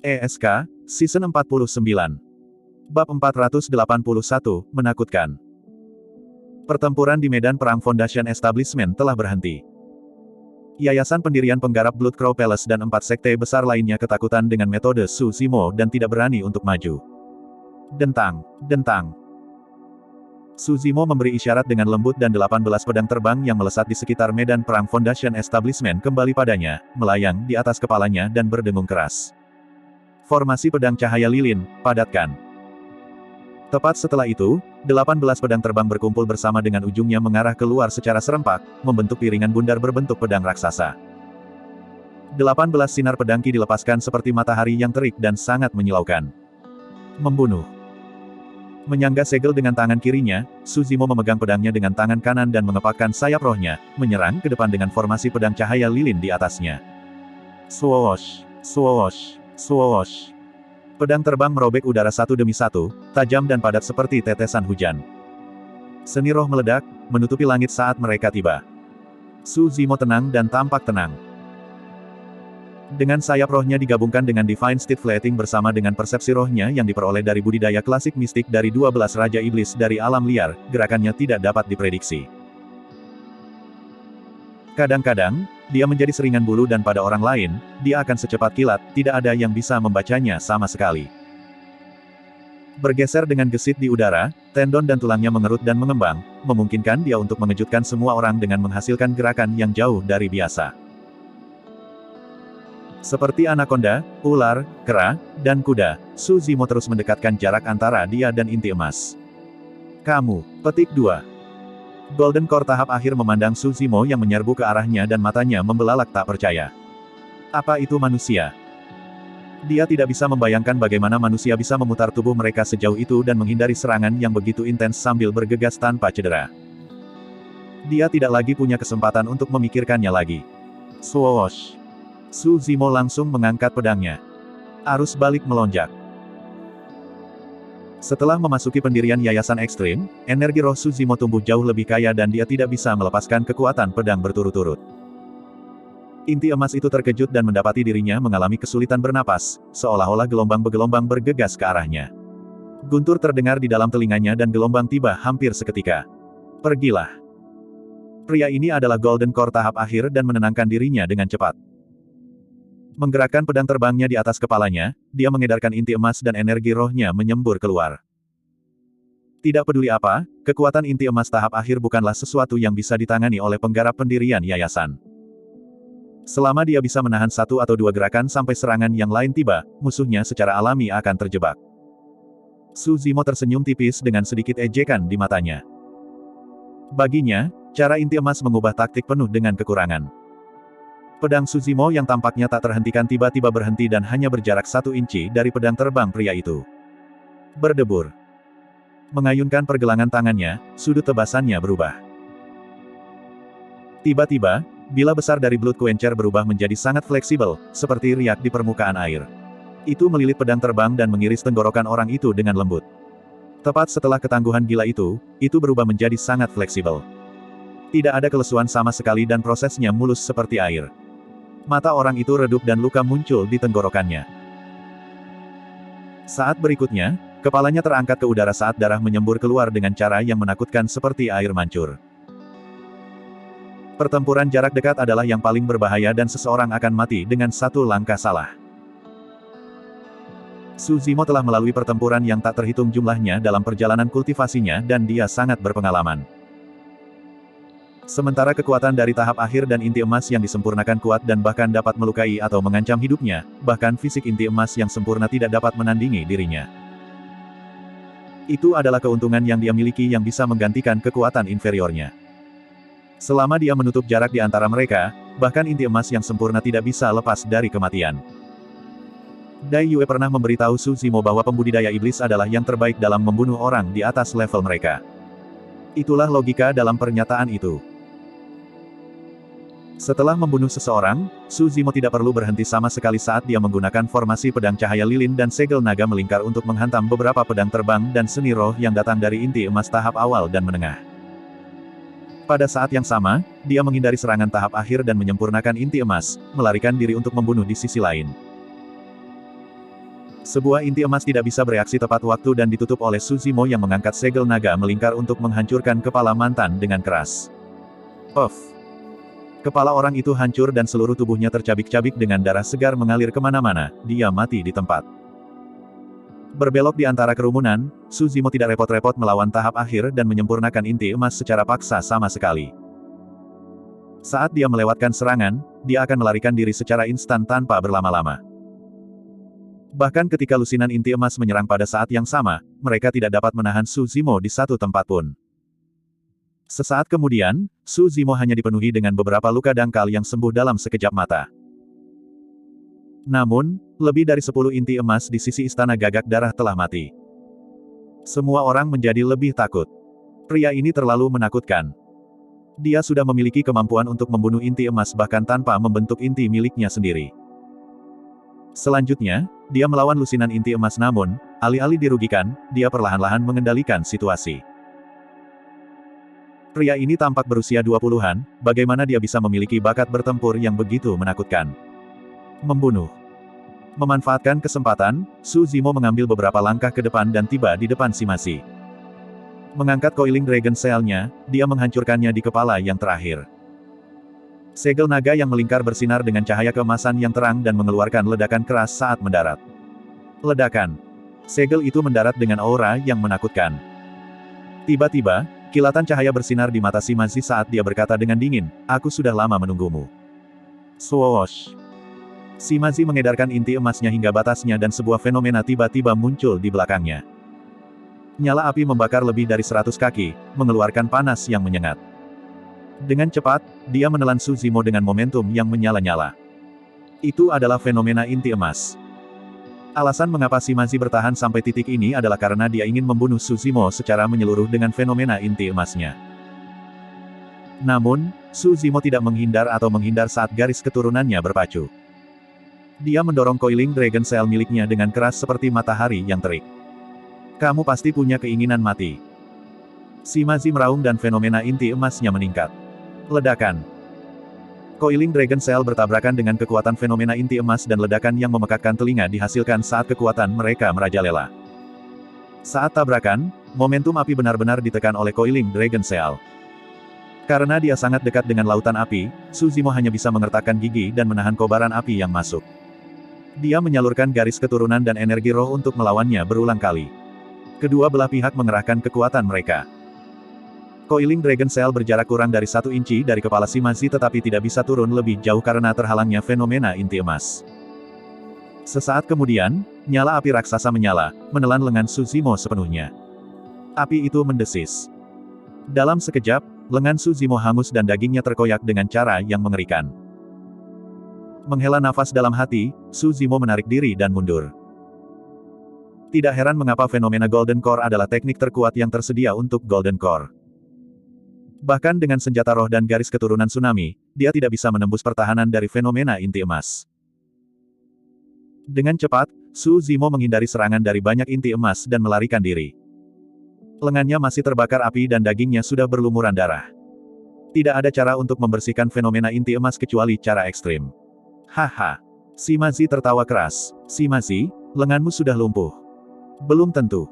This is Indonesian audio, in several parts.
ESK, Season 49. Bab 481, menakutkan. Pertempuran di medan perang Foundation Establishment telah berhenti. Yayasan pendirian penggarap Blood Crow Palace dan 4 sekte besar lainnya ketakutan dengan metode Su Zimo dan tidak berani untuk maju. Dentang, dentang. Su Zimo memberi isyarat dengan lembut dan 18 pedang terbang yang melesat di sekitar medan perang Foundation Establishment kembali padanya, melayang di atas kepalanya dan berdengung keras. Formasi pedang cahaya lilin, padatkan. Tepat setelah itu, 18 pedang terbang berkumpul bersama dengan ujungnya mengarah keluar secara serempak, membentuk piringan bundar berbentuk pedang raksasa. 18 sinar pedang Ki dilepaskan seperti matahari yang terik dan sangat menyilaukan. Membunuh. Menyangga segel dengan tangan kirinya, Su Zimo memegang pedangnya dengan tangan kanan dan mengepakkan sayap rohnya, menyerang ke depan dengan formasi pedang cahaya lilin di atasnya. Swoosh, swoosh, swoosh. Pedang terbang merobek udara satu demi satu, tajam dan padat seperti tetesan hujan. Seni roh meledak, menutupi langit saat mereka tiba. Su Zimo tenang dan tampak tenang. Dengan sayap rohnya digabungkan dengan Divine State Flating bersama dengan persepsi rohnya yang diperoleh dari budidaya klasik mistik dari 12 Raja Iblis dari alam liar, gerakannya tidak dapat diprediksi. Kadang-kadang, dia menjadi seringan bulu dan pada orang lain, dia akan secepat kilat, tidak ada yang bisa membacanya sama sekali. Bergeser dengan gesit di udara, tendon dan tulangnya mengerut dan mengembang, memungkinkan dia untuk mengejutkan semua orang dengan menghasilkan gerakan yang jauh dari biasa. Seperti anakonda, ular, kera, dan kuda, Su Zimo terus mendekatkan jarak antara dia dan inti emas. Kamu, petik 2. Golden Core tahap akhir memandang Su Zimo yang menyerbu ke arahnya dan matanya membelalak tak percaya. Apa itu manusia? Dia tidak bisa membayangkan bagaimana manusia bisa memutar tubuh mereka sejauh itu dan menghindari serangan yang begitu intens sambil bergegas tanpa cedera. Dia tidak lagi punya kesempatan untuk memikirkannya lagi. Swoosh. Su Zimo langsung mengangkat pedangnya. Arus balik melonjak. Setelah memasuki pendirian Yayasan Ekstrim, energi roh Su Zimo tumbuh jauh lebih kaya dan dia tidak bisa melepaskan kekuatan pedang berturut-turut. Inti emas itu terkejut dan mendapati dirinya mengalami kesulitan bernapas, seolah-olah gelombang bergegas ke arahnya. Guntur terdengar di dalam telinganya dan gelombang tiba hampir seketika. Pergilah. Pria ini adalah Golden Core tahap akhir dan menenangkan dirinya dengan cepat. Menggerakkan pedang terbangnya di atas kepalanya, dia mengedarkan inti emas dan energi rohnya menyembur keluar. Tidak peduli apa, kekuatan inti emas tahap akhir bukanlah sesuatu yang bisa ditangani oleh penggarap pendirian yayasan. Selama dia bisa menahan satu atau dua gerakan sampai serangan yang lain tiba, musuhnya secara alami akan terjebak. Su Zimo tersenyum tipis dengan sedikit ejekan di matanya. Baginya, cara inti emas mengubah taktik penuh dengan kekurangan. Pedang Su Zimo yang tampaknya tak terhentikan tiba-tiba berhenti dan hanya berjarak 1 inci dari pedang terbang pria itu. Berdebur. Mengayunkan pergelangan tangannya, sudut tebasannya berubah. Tiba-tiba, bila besar dari Blood Quencher berubah menjadi sangat fleksibel, seperti riak di permukaan air. Itu melilit pedang terbang dan mengiris tenggorokan orang itu dengan lembut. Tepat setelah ketangguhan gila itu berubah menjadi sangat fleksibel. Tidak ada kelesuan sama sekali dan prosesnya mulus seperti air. Mata orang itu redup dan luka muncul di tenggorokannya. Saat berikutnya, kepalanya terangkat ke udara saat darah menyembur keluar dengan cara yang menakutkan seperti air mancur. Pertempuran jarak dekat adalah yang paling berbahaya dan seseorang akan mati dengan satu langkah salah. Su Zimo telah melalui pertempuran yang tak terhitung jumlahnya dalam perjalanan kultivasinya dan dia sangat berpengalaman. Sementara kekuatan dari tahap akhir dan inti emas yang disempurnakan kuat dan bahkan dapat melukai atau mengancam hidupnya, bahkan fisik inti emas yang sempurna tidak dapat menandingi dirinya. Itu adalah keuntungan yang dia miliki yang bisa menggantikan kekuatan inferiornya. Selama dia menutup jarak di antara mereka, bahkan inti emas yang sempurna tidak bisa lepas dari kematian. Dai Yue pernah memberitahu Su Zimo bahwa pembudidaya iblis adalah yang terbaik dalam membunuh orang di atas level mereka. Itulah logika dalam pernyataan itu. Setelah membunuh seseorang, Su Zimo tidak perlu berhenti sama sekali saat dia menggunakan formasi pedang cahaya lilin dan segel naga melingkar untuk menghantam beberapa pedang terbang dan seni roh yang datang dari inti emas tahap awal dan menengah. Pada saat yang sama, dia menghindari serangan tahap akhir dan menyempurnakan inti emas, melarikan diri untuk membunuh di sisi lain. Sebuah inti emas tidak bisa bereaksi tepat waktu dan ditutup oleh Su Zimo yang mengangkat segel naga melingkar untuk menghancurkan kepala mantan dengan keras. Puff! Kepala orang itu hancur dan seluruh tubuhnya tercabik-cabik dengan darah segar mengalir kemana-mana, dia mati di tempat. Berbelok di antara kerumunan, Su Zimo tidak repot-repot melawan tahap akhir dan menyempurnakan inti emas secara paksa sama sekali. Saat dia melewatkan serangan, dia akan melarikan diri secara instan tanpa berlama-lama. Bahkan ketika lusinan inti emas menyerang pada saat yang sama, mereka tidak dapat menahan Su Zimo di satu tempat pun. Sesaat kemudian, Su Zimo hanya dipenuhi dengan beberapa luka dangkal yang sembuh dalam sekejap mata. Namun, lebih dari 10 inti emas di sisi istana gagak darah telah mati. Semua orang menjadi lebih takut. Pria ini terlalu menakutkan. Dia sudah memiliki kemampuan untuk membunuh inti emas bahkan tanpa membentuk inti miliknya sendiri. Selanjutnya, dia melawan lusinan inti emas namun, alih-alih dirugikan, dia perlahan-lahan mengendalikan situasi. Pria ini tampak berusia 20-an, bagaimana dia bisa memiliki bakat bertempur yang begitu menakutkan? Membunuh. Memanfaatkan kesempatan, Su Zimo mengambil beberapa langkah ke depan dan tiba di depan Shimazi. Mengangkat Coiling Dragon Shell-nya, dia menghancurkannya di kepala yang terakhir. Segel naga yang melingkar bersinar dengan cahaya keemasan yang terang dan mengeluarkan ledakan keras saat mendarat. Ledakan. Segel itu mendarat dengan aura yang menakutkan. Tiba-tiba, kilatan cahaya bersinar di mata Shimazi saat dia berkata dengan dingin, "Aku sudah lama menunggumu." Swoosh. Shimazi mengedarkan inti emasnya hingga batasnya dan sebuah fenomena tiba-tiba muncul di belakangnya. Nyala api membakar lebih dari 100 kaki, mengeluarkan panas yang menyengat. Dengan cepat, dia menelan Su Zimo dengan momentum yang menyala-nyala. Itu adalah fenomena inti emas. Alasan mengapa Shimazi bertahan sampai titik ini adalah karena dia ingin membunuh Su Zimo secara menyeluruh dengan fenomena inti emasnya. Namun, Su Zimo tidak menghindar atau menghindar saat garis keturunannya berpacu. Dia mendorong Coiling Dragon Shell miliknya dengan keras seperti matahari yang terik. "Kamu pasti punya keinginan mati." Shimazi meraung dan fenomena inti emasnya meningkat. Ledakan. Coiling Dragon Shell bertabrakan dengan kekuatan fenomena inti emas dan ledakan yang memekakkan telinga dihasilkan saat kekuatan mereka merajalela. Saat tabrakan, momentum api benar-benar ditekan oleh Coiling Dragon Shell. Karena dia sangat dekat dengan lautan api, Su Zimo hanya bisa mengertakkan gigi dan menahan kobaran api yang masuk. Dia menyalurkan garis keturunan dan energi roh untuk melawannya berulang kali. Kedua belah pihak mengerahkan kekuatan mereka. Coiling Dragon Shell berjarak kurang dari 1 inci dari kepala Shimazi tetapi tidak bisa turun lebih jauh karena terhalangnya fenomena inti emas. Sesaat kemudian, nyala api raksasa menyala, menelan lengan Su Zimo sepenuhnya. Api itu mendesis. Dalam sekejap, lengan Su Zimo hangus dan dagingnya terkoyak dengan cara yang mengerikan. Menghela nafas dalam hati, Su Zimo menarik diri dan mundur. Tidak heran mengapa fenomena Golden Core adalah teknik terkuat yang tersedia untuk Golden Core. Bahkan dengan senjata roh dan garis keturunan tsunami, dia tidak bisa menembus pertahanan dari fenomena inti emas. Dengan cepat, Su Zimo menghindari serangan dari banyak inti emas dan melarikan diri. Lengannya masih terbakar api dan dagingnya sudah berlumuran darah. Tidak ada cara untuk membersihkan fenomena inti emas kecuali cara ekstrim. Haha. Shimazi tertawa keras. "Shimazi, lenganmu sudah lumpuh." "Belum tentu."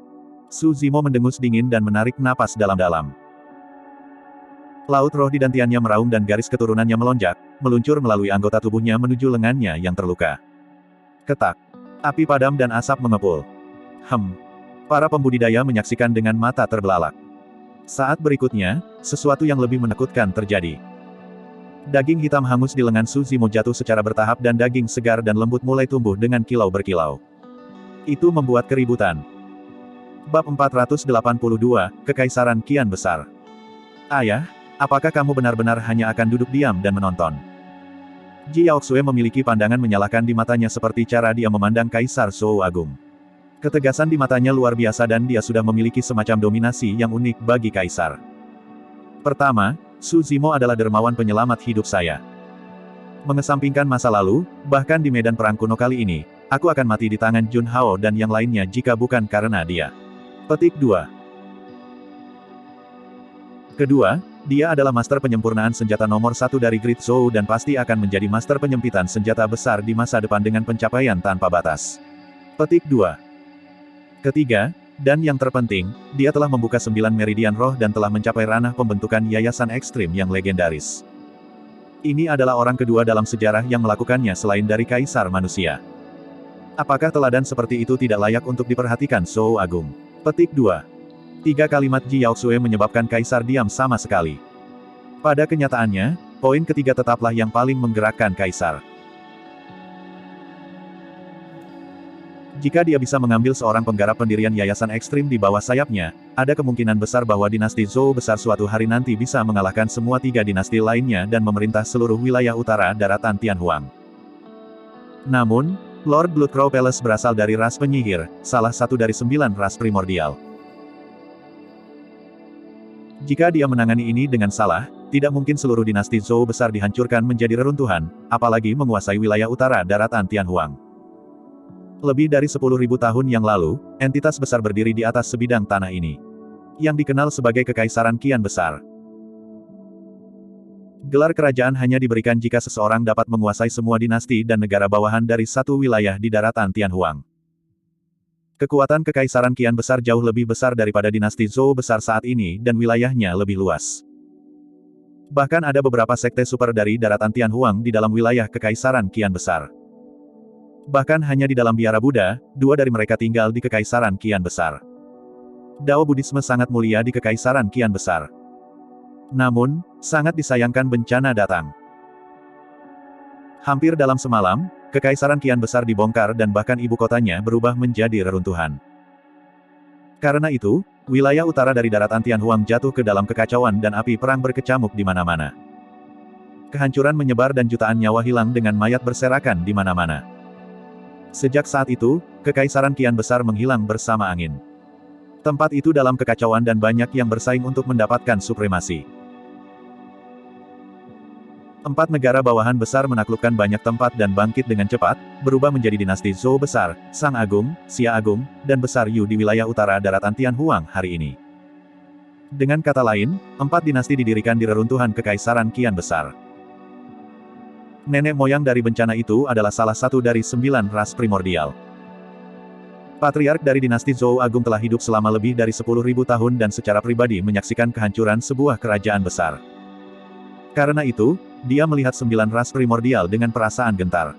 Su Zimo mendengus dingin dan menarik napas dalam-dalam. Laut roh di dantiannya meraung dan garis keturunannya melonjak, meluncur melalui anggota tubuhnya menuju lengannya yang terluka. Ketak. Api padam dan asap mengepul. Para pembudidaya menyaksikan dengan mata terbelalak. Saat berikutnya, sesuatu yang lebih menakutkan terjadi. Daging hitam hangus di lengan Su Zimo jatuh secara bertahap dan daging segar dan lembut mulai tumbuh dengan kilau berkilau. Itu membuat keributan. Bab 482, Kekaisaran Kian Besar. "Ayah, apakah kamu benar-benar hanya akan duduk diam dan menonton?" Ji Yaoxue memiliki pandangan menyalahkan di matanya seperti cara dia memandang Kaisar Zhou Agung. Ketegasan di matanya luar biasa dan dia sudah memiliki semacam dominasi yang unik bagi Kaisar. "Pertama, Su Zimo adalah dermawan penyelamat hidup saya. Mengesampingkan masa lalu, bahkan di medan perang kuno kali ini, aku akan mati di tangan Jun Hao dan yang lainnya jika bukan karena dia." Petik 2. Kedua, dia adalah master penyempurnaan senjata nomor 1 dari Great Zhou dan pasti akan menjadi master penyempitan senjata besar di masa depan dengan pencapaian tanpa batas. Petik 2. Ketiga, dan yang terpenting, dia telah membuka 9 meridian roh dan telah mencapai ranah pembentukan yayasan ekstrim yang legendaris. Ini adalah orang kedua dalam sejarah yang melakukannya selain dari Kaisar Manusia. Apakah teladan seperti itu tidak layak untuk diperhatikan Zhou Agung? Petik 2. 3 kalimat Ji Yaoxue menyebabkan Kaisar diam sama sekali. Pada kenyataannya, poin ketiga tetaplah yang paling menggerakkan Kaisar. Jika dia bisa mengambil seorang penggarap pendirian yayasan ekstrim di bawah sayapnya, ada kemungkinan besar bahwa dinasti Zhou besar suatu hari nanti bisa mengalahkan semua 3 dinasti lainnya dan memerintah seluruh wilayah utara daratan Tianhuang. Namun, Lord Bloodcrow Palace berasal dari ras penyihir, salah satu dari 9 ras primordial. Jika dia menangani ini dengan salah, tidak mungkin seluruh dinasti Zhou besar dihancurkan menjadi reruntuhan, apalagi menguasai wilayah utara daratan Tianhuang. Lebih dari 10.000 tahun yang lalu, entitas besar berdiri di atas sebidang tanah ini, yang dikenal sebagai Kekaisaran Qian Besar. Gelar kerajaan hanya diberikan jika seseorang dapat menguasai semua dinasti dan negara bawahan dari satu wilayah di daratan Tianhuang. Kekuatan Kekaisaran Qian Besar jauh lebih besar daripada dinasti Zhou besar saat ini dan wilayahnya lebih luas. Bahkan ada beberapa sekte super dari daratan Tianhuang di dalam wilayah Kekaisaran Qian Besar. Bahkan hanya di dalam biara Buddha, 2 dari mereka tinggal di Kekaisaran Qian Besar. Dao Buddhisme sangat mulia di Kekaisaran Qian Besar. Namun, sangat disayangkan bencana datang. Hampir dalam semalam, Kekaisaran Qian Besar dibongkar dan bahkan ibu kotanya berubah menjadi reruntuhan. Karena itu, wilayah utara dari daratan Tianhuang jatuh ke dalam kekacauan dan api perang berkecamuk di mana-mana. Kehancuran menyebar dan jutaan nyawa hilang dengan mayat berserakan di mana-mana. Sejak saat itu, Kekaisaran Qian Besar menghilang bersama angin. Tempat itu dalam kekacauan dan banyak yang bersaing untuk mendapatkan supremasi. 4 negara bawahan besar menaklukkan banyak tempat dan bangkit dengan cepat, berubah menjadi dinasti Zhou Besar, Sang Agung, Xia Agung, dan Besar Yu di wilayah utara daratan Tianhuang hari ini. Dengan kata lain, 4 dinasti didirikan di reruntuhan Kekaisaran Qian Besar. Nenek moyang dari bencana itu adalah salah satu dari 9 ras primordial. Patriark dari dinasti Zhou Agung telah hidup selama lebih dari 10.000 tahun dan secara pribadi menyaksikan kehancuran sebuah kerajaan besar. Karena itu, dia melihat 9 ras primordial dengan perasaan gentar.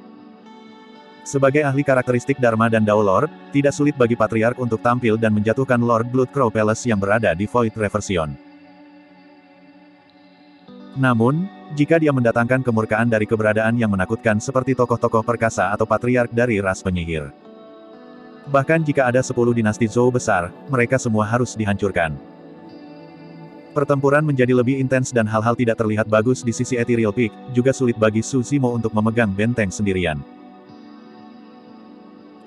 Sebagai ahli karakteristik Dharma dan Dao Lord, tidak sulit bagi Patriark untuk tampil dan menjatuhkan Lord Bloodcrow Palace yang berada di Void Reversion. Namun, jika dia mendatangkan kemurkaan dari keberadaan yang menakutkan seperti tokoh-tokoh perkasa atau patriark dari ras penyihir. Bahkan jika ada 10 dinasti Zhou besar, mereka semua harus dihancurkan. Pertempuran menjadi lebih intens dan hal-hal tidak terlihat bagus di sisi Ethereal Peak, juga sulit bagi Su Zimo untuk memegang benteng sendirian.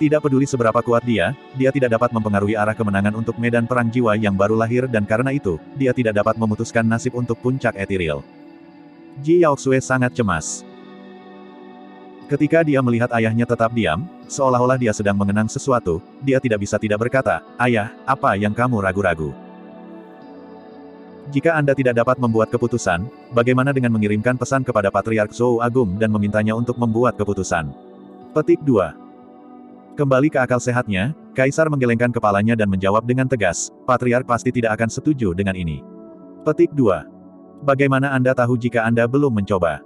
Tidak peduli seberapa kuat dia tidak dapat mempengaruhi arah kemenangan untuk medan perang jiwa yang baru lahir dan karena itu, dia tidak dapat memutuskan nasib untuk puncak Ethereal. Ji Yaoxue sangat cemas. Ketika dia melihat ayahnya tetap diam, seolah-olah dia sedang mengenang sesuatu, dia tidak bisa tidak berkata, "Ayah, apa yang kamu ragu-ragu? Jika Anda tidak dapat membuat keputusan, bagaimana dengan mengirimkan pesan kepada Patriark Zhou Agung dan memintanya untuk membuat keputusan?" Petik 2. Kembali ke akal sehatnya, Kaisar menggelengkan kepalanya dan menjawab dengan tegas, "Patriark pasti tidak akan setuju dengan ini." Petik 2. Bagaimana Anda tahu jika Anda belum mencoba?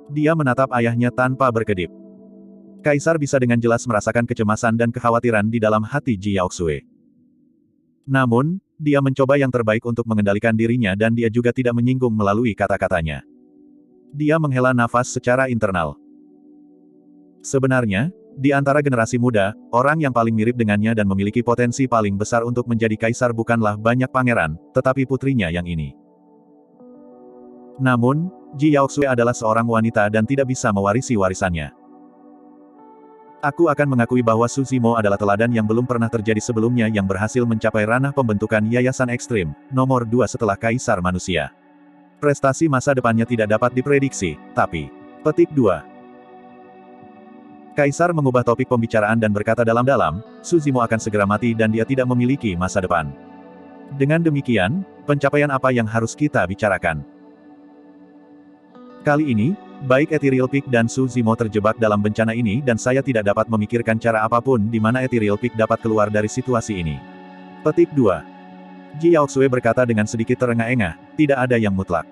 Dia menatap ayahnya tanpa berkedip. Kaisar bisa dengan jelas merasakan kecemasan dan kekhawatiran di dalam hati Ji Yaoxue. Namun, dia mencoba yang terbaik untuk mengendalikan dirinya dan dia juga tidak menyinggung melalui kata-katanya. Dia menghela nafas secara internal. Sebenarnya, di antara generasi muda, orang yang paling mirip dengannya dan memiliki potensi paling besar untuk menjadi kaisar bukanlah banyak pangeran, tetapi putrinya yang ini. Namun, Ji Yaoxue adalah seorang wanita dan tidak bisa mewarisi warisannya. Aku akan mengakui bahwa Su Zimo adalah teladan yang belum pernah terjadi sebelumnya yang berhasil mencapai ranah pembentukan yayasan ekstrim, nomor 2 setelah Kaisar Manusia. Prestasi masa depannya tidak dapat diprediksi, tapi... Petik 2. Kaisar mengubah topik pembicaraan dan berkata dalam-dalam, Su Zimo akan segera mati dan dia tidak memiliki masa depan. Dengan demikian, pencapaian apa yang harus kita bicarakan? Kali ini, Baik Ethereal Peak dan Su Zimo terjebak dalam bencana ini dan saya tidak dapat memikirkan cara apapun di mana Ethereal Peak dapat keluar dari situasi ini. Petik 2. Ji Yaoxue berkata dengan sedikit terengah-engah, tidak ada yang mutlak.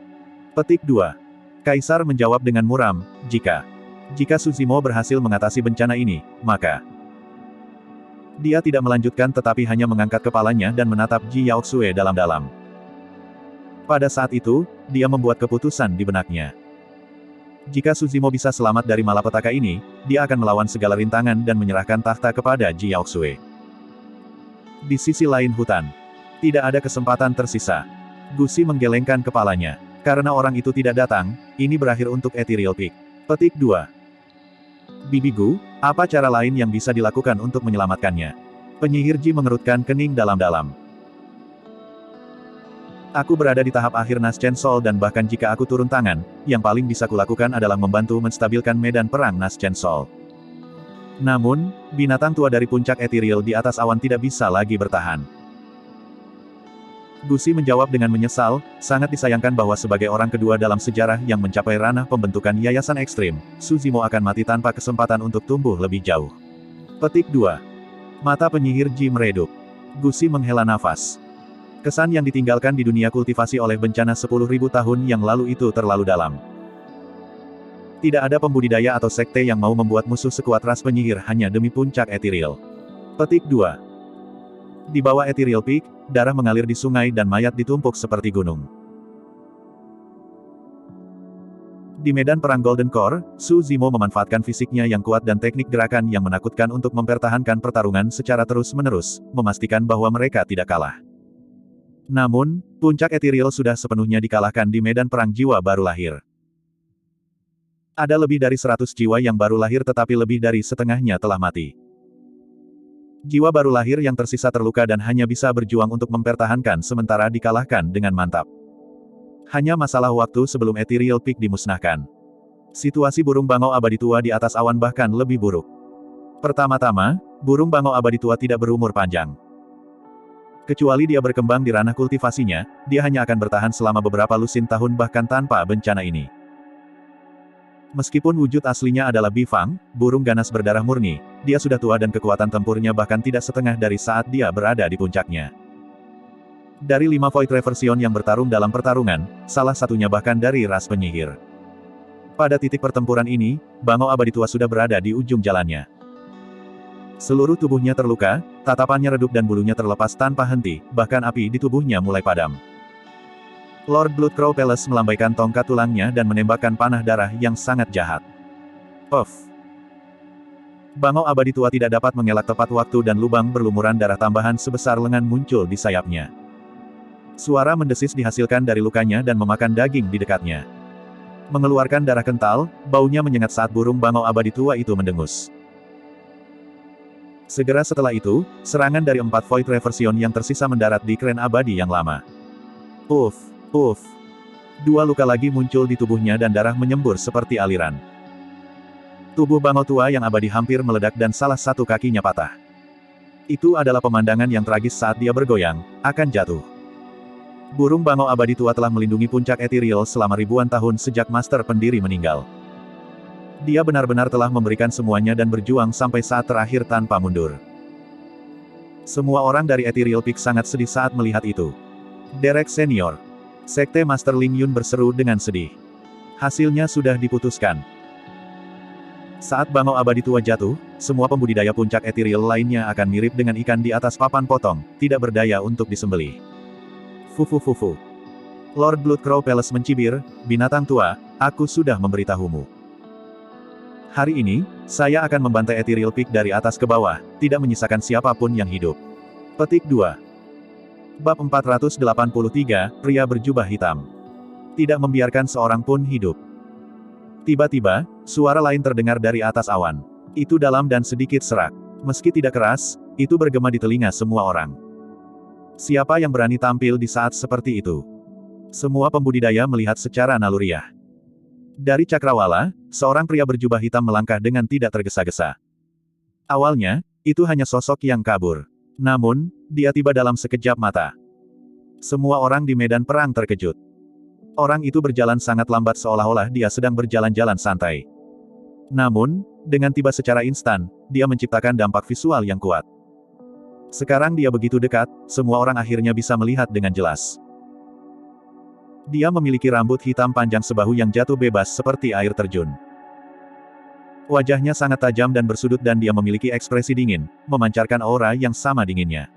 Petik 2. Kaisar menjawab dengan muram, jika Su Zimo berhasil mengatasi bencana ini, maka dia tidak melanjutkan tetapi hanya mengangkat kepalanya dan menatap Ji Yaoxue dalam-dalam. Pada saat itu, dia membuat keputusan di benaknya. Jika Su Zimo bisa selamat dari malapetaka ini, dia akan melawan segala rintangan dan menyerahkan takhta kepada Ji Yaoxue. Di sisi lain hutan, tidak ada kesempatan tersisa. Gusi menggelengkan kepalanya. Karena orang itu tidak datang, ini berakhir untuk Ethereal Peak. Petik 2. Bibi Gu, apa cara lain yang bisa dilakukan untuk menyelamatkannya? Penyihir Ji mengerutkan kening dalam-dalam. Aku berada di tahap akhir Naschen Sol dan bahkan jika aku turun tangan, yang paling bisa kulakukan adalah membantu menstabilkan medan perang Naschen Sol. Namun, binatang tua dari puncak ethereal di atas awan tidak bisa lagi bertahan. Gusi menjawab dengan menyesal, sangat disayangkan bahwa sebagai orang kedua dalam sejarah yang mencapai ranah pembentukan yayasan ekstrim, Su Zimo akan mati tanpa kesempatan untuk tumbuh lebih jauh. Petik 2. Mata penyihir Ji meredup. Gusi menghela nafas. Kesan yang ditinggalkan di dunia kultivasi oleh bencana 10.000 tahun yang lalu itu terlalu dalam. Tidak ada pembudidaya atau sekte yang mau membuat musuh sekuat ras penyihir hanya demi puncak ethereal. Petik 2. Di bawah Ethereal Peak, darah mengalir di sungai dan mayat ditumpuk seperti gunung. Di medan perang Golden Core, Su Zimo memanfaatkan fisiknya yang kuat dan teknik gerakan yang menakutkan untuk mempertahankan pertarungan secara terus-menerus, memastikan bahwa mereka tidak kalah. Namun, puncak ethereal sudah sepenuhnya dikalahkan di medan perang jiwa baru lahir. Ada lebih dari 100 jiwa yang baru lahir tetapi lebih dari setengahnya telah mati. Jiwa baru lahir yang tersisa terluka dan hanya bisa berjuang untuk mempertahankan sementara dikalahkan dengan mantap. Hanya masalah waktu sebelum Ethereal Peak dimusnahkan. Situasi burung bangau abadi tua di atas awan bahkan lebih buruk. Pertama-tama, burung bangau abadi tua tidak berumur panjang. Kecuali dia berkembang di ranah kultivasinya, dia hanya akan bertahan selama beberapa lusin tahun bahkan tanpa bencana ini. Meskipun wujud aslinya adalah Bifang, burung ganas berdarah murni, dia sudah tua dan kekuatan tempurnya bahkan tidak setengah dari saat dia berada di puncaknya. Dari 5 Void Reversion yang bertarung dalam pertarungan, salah satunya bahkan dari ras penyihir. Pada titik pertempuran ini, bangau abadi tua sudah berada di ujung jalannya. Seluruh tubuhnya terluka, tatapannya redup dan bulunya terlepas tanpa henti, bahkan api di tubuhnya mulai padam. Lord Bloodcrow Palace melambaikan tongkat tulangnya dan menembakkan panah darah yang sangat jahat. Puff. Bangau abadi tua tidak dapat mengelak tepat waktu dan lubang berlumuran darah tambahan sebesar lengan muncul di sayapnya. Suara mendesis dihasilkan dari lukanya dan memakan daging di dekatnya. Mengeluarkan darah kental, baunya menyengat saat burung bangau abadi tua itu mendengus. Segera setelah itu, serangan dari 4 Void Reversion yang tersisa mendarat di kren abadi yang lama. Uff, uff. 2 luka lagi muncul di tubuhnya dan darah menyembur seperti aliran. Tubuh bangau tua yang abadi hampir meledak dan salah satu kakinya patah. Itu adalah pemandangan yang tragis saat dia bergoyang, akan jatuh. Burung bangau abadi tua telah melindungi puncak ethereal selama ribuan tahun sejak Master Pendiri meninggal. Dia benar-benar telah memberikan semuanya dan berjuang sampai saat terakhir tanpa mundur. Semua orang dari Ethereal Peak sangat sedih saat melihat itu. Derek Senior. Sekte Master Ling Yun berseru dengan sedih. Hasilnya sudah diputuskan. Saat bangau abadi tua jatuh, semua pembudidaya puncak ethereal lainnya akan mirip dengan ikan di atas papan potong, tidak berdaya untuk disembelih. Fufu. Lord Bloodcrow Palace mencibir, binatang tua, aku sudah memberitahumu. Hari ini, saya akan membantai Ethereal Peak dari atas ke bawah, tidak menyisakan siapapun yang hidup. Petik 2. Bab 483, Pria Berjubah Hitam. Tidak membiarkan seorang pun hidup. Tiba-tiba, suara lain terdengar dari atas awan. Itu dalam dan sedikit serak. Meski tidak keras, itu bergema di telinga semua orang. Siapa yang berani tampil di saat seperti itu? Semua pembudidaya melihat secara naluriah. Dari cakrawala, seorang pria berjubah hitam melangkah dengan tidak tergesa-gesa. Awalnya, itu hanya sosok yang kabur. Namun, dia tiba dalam sekejap mata. Semua orang di medan perang terkejut. Orang itu berjalan sangat lambat seolah-olah dia sedang berjalan-jalan santai. Namun, dengan tiba secara instan, dia menciptakan dampak visual yang kuat. Sekarang dia begitu dekat, semua orang akhirnya bisa melihat dengan jelas. Dia memiliki rambut hitam panjang sebahu yang jatuh bebas seperti air terjun. Wajahnya sangat tajam dan bersudut dan dia memiliki ekspresi dingin, memancarkan aura yang sama dinginnya.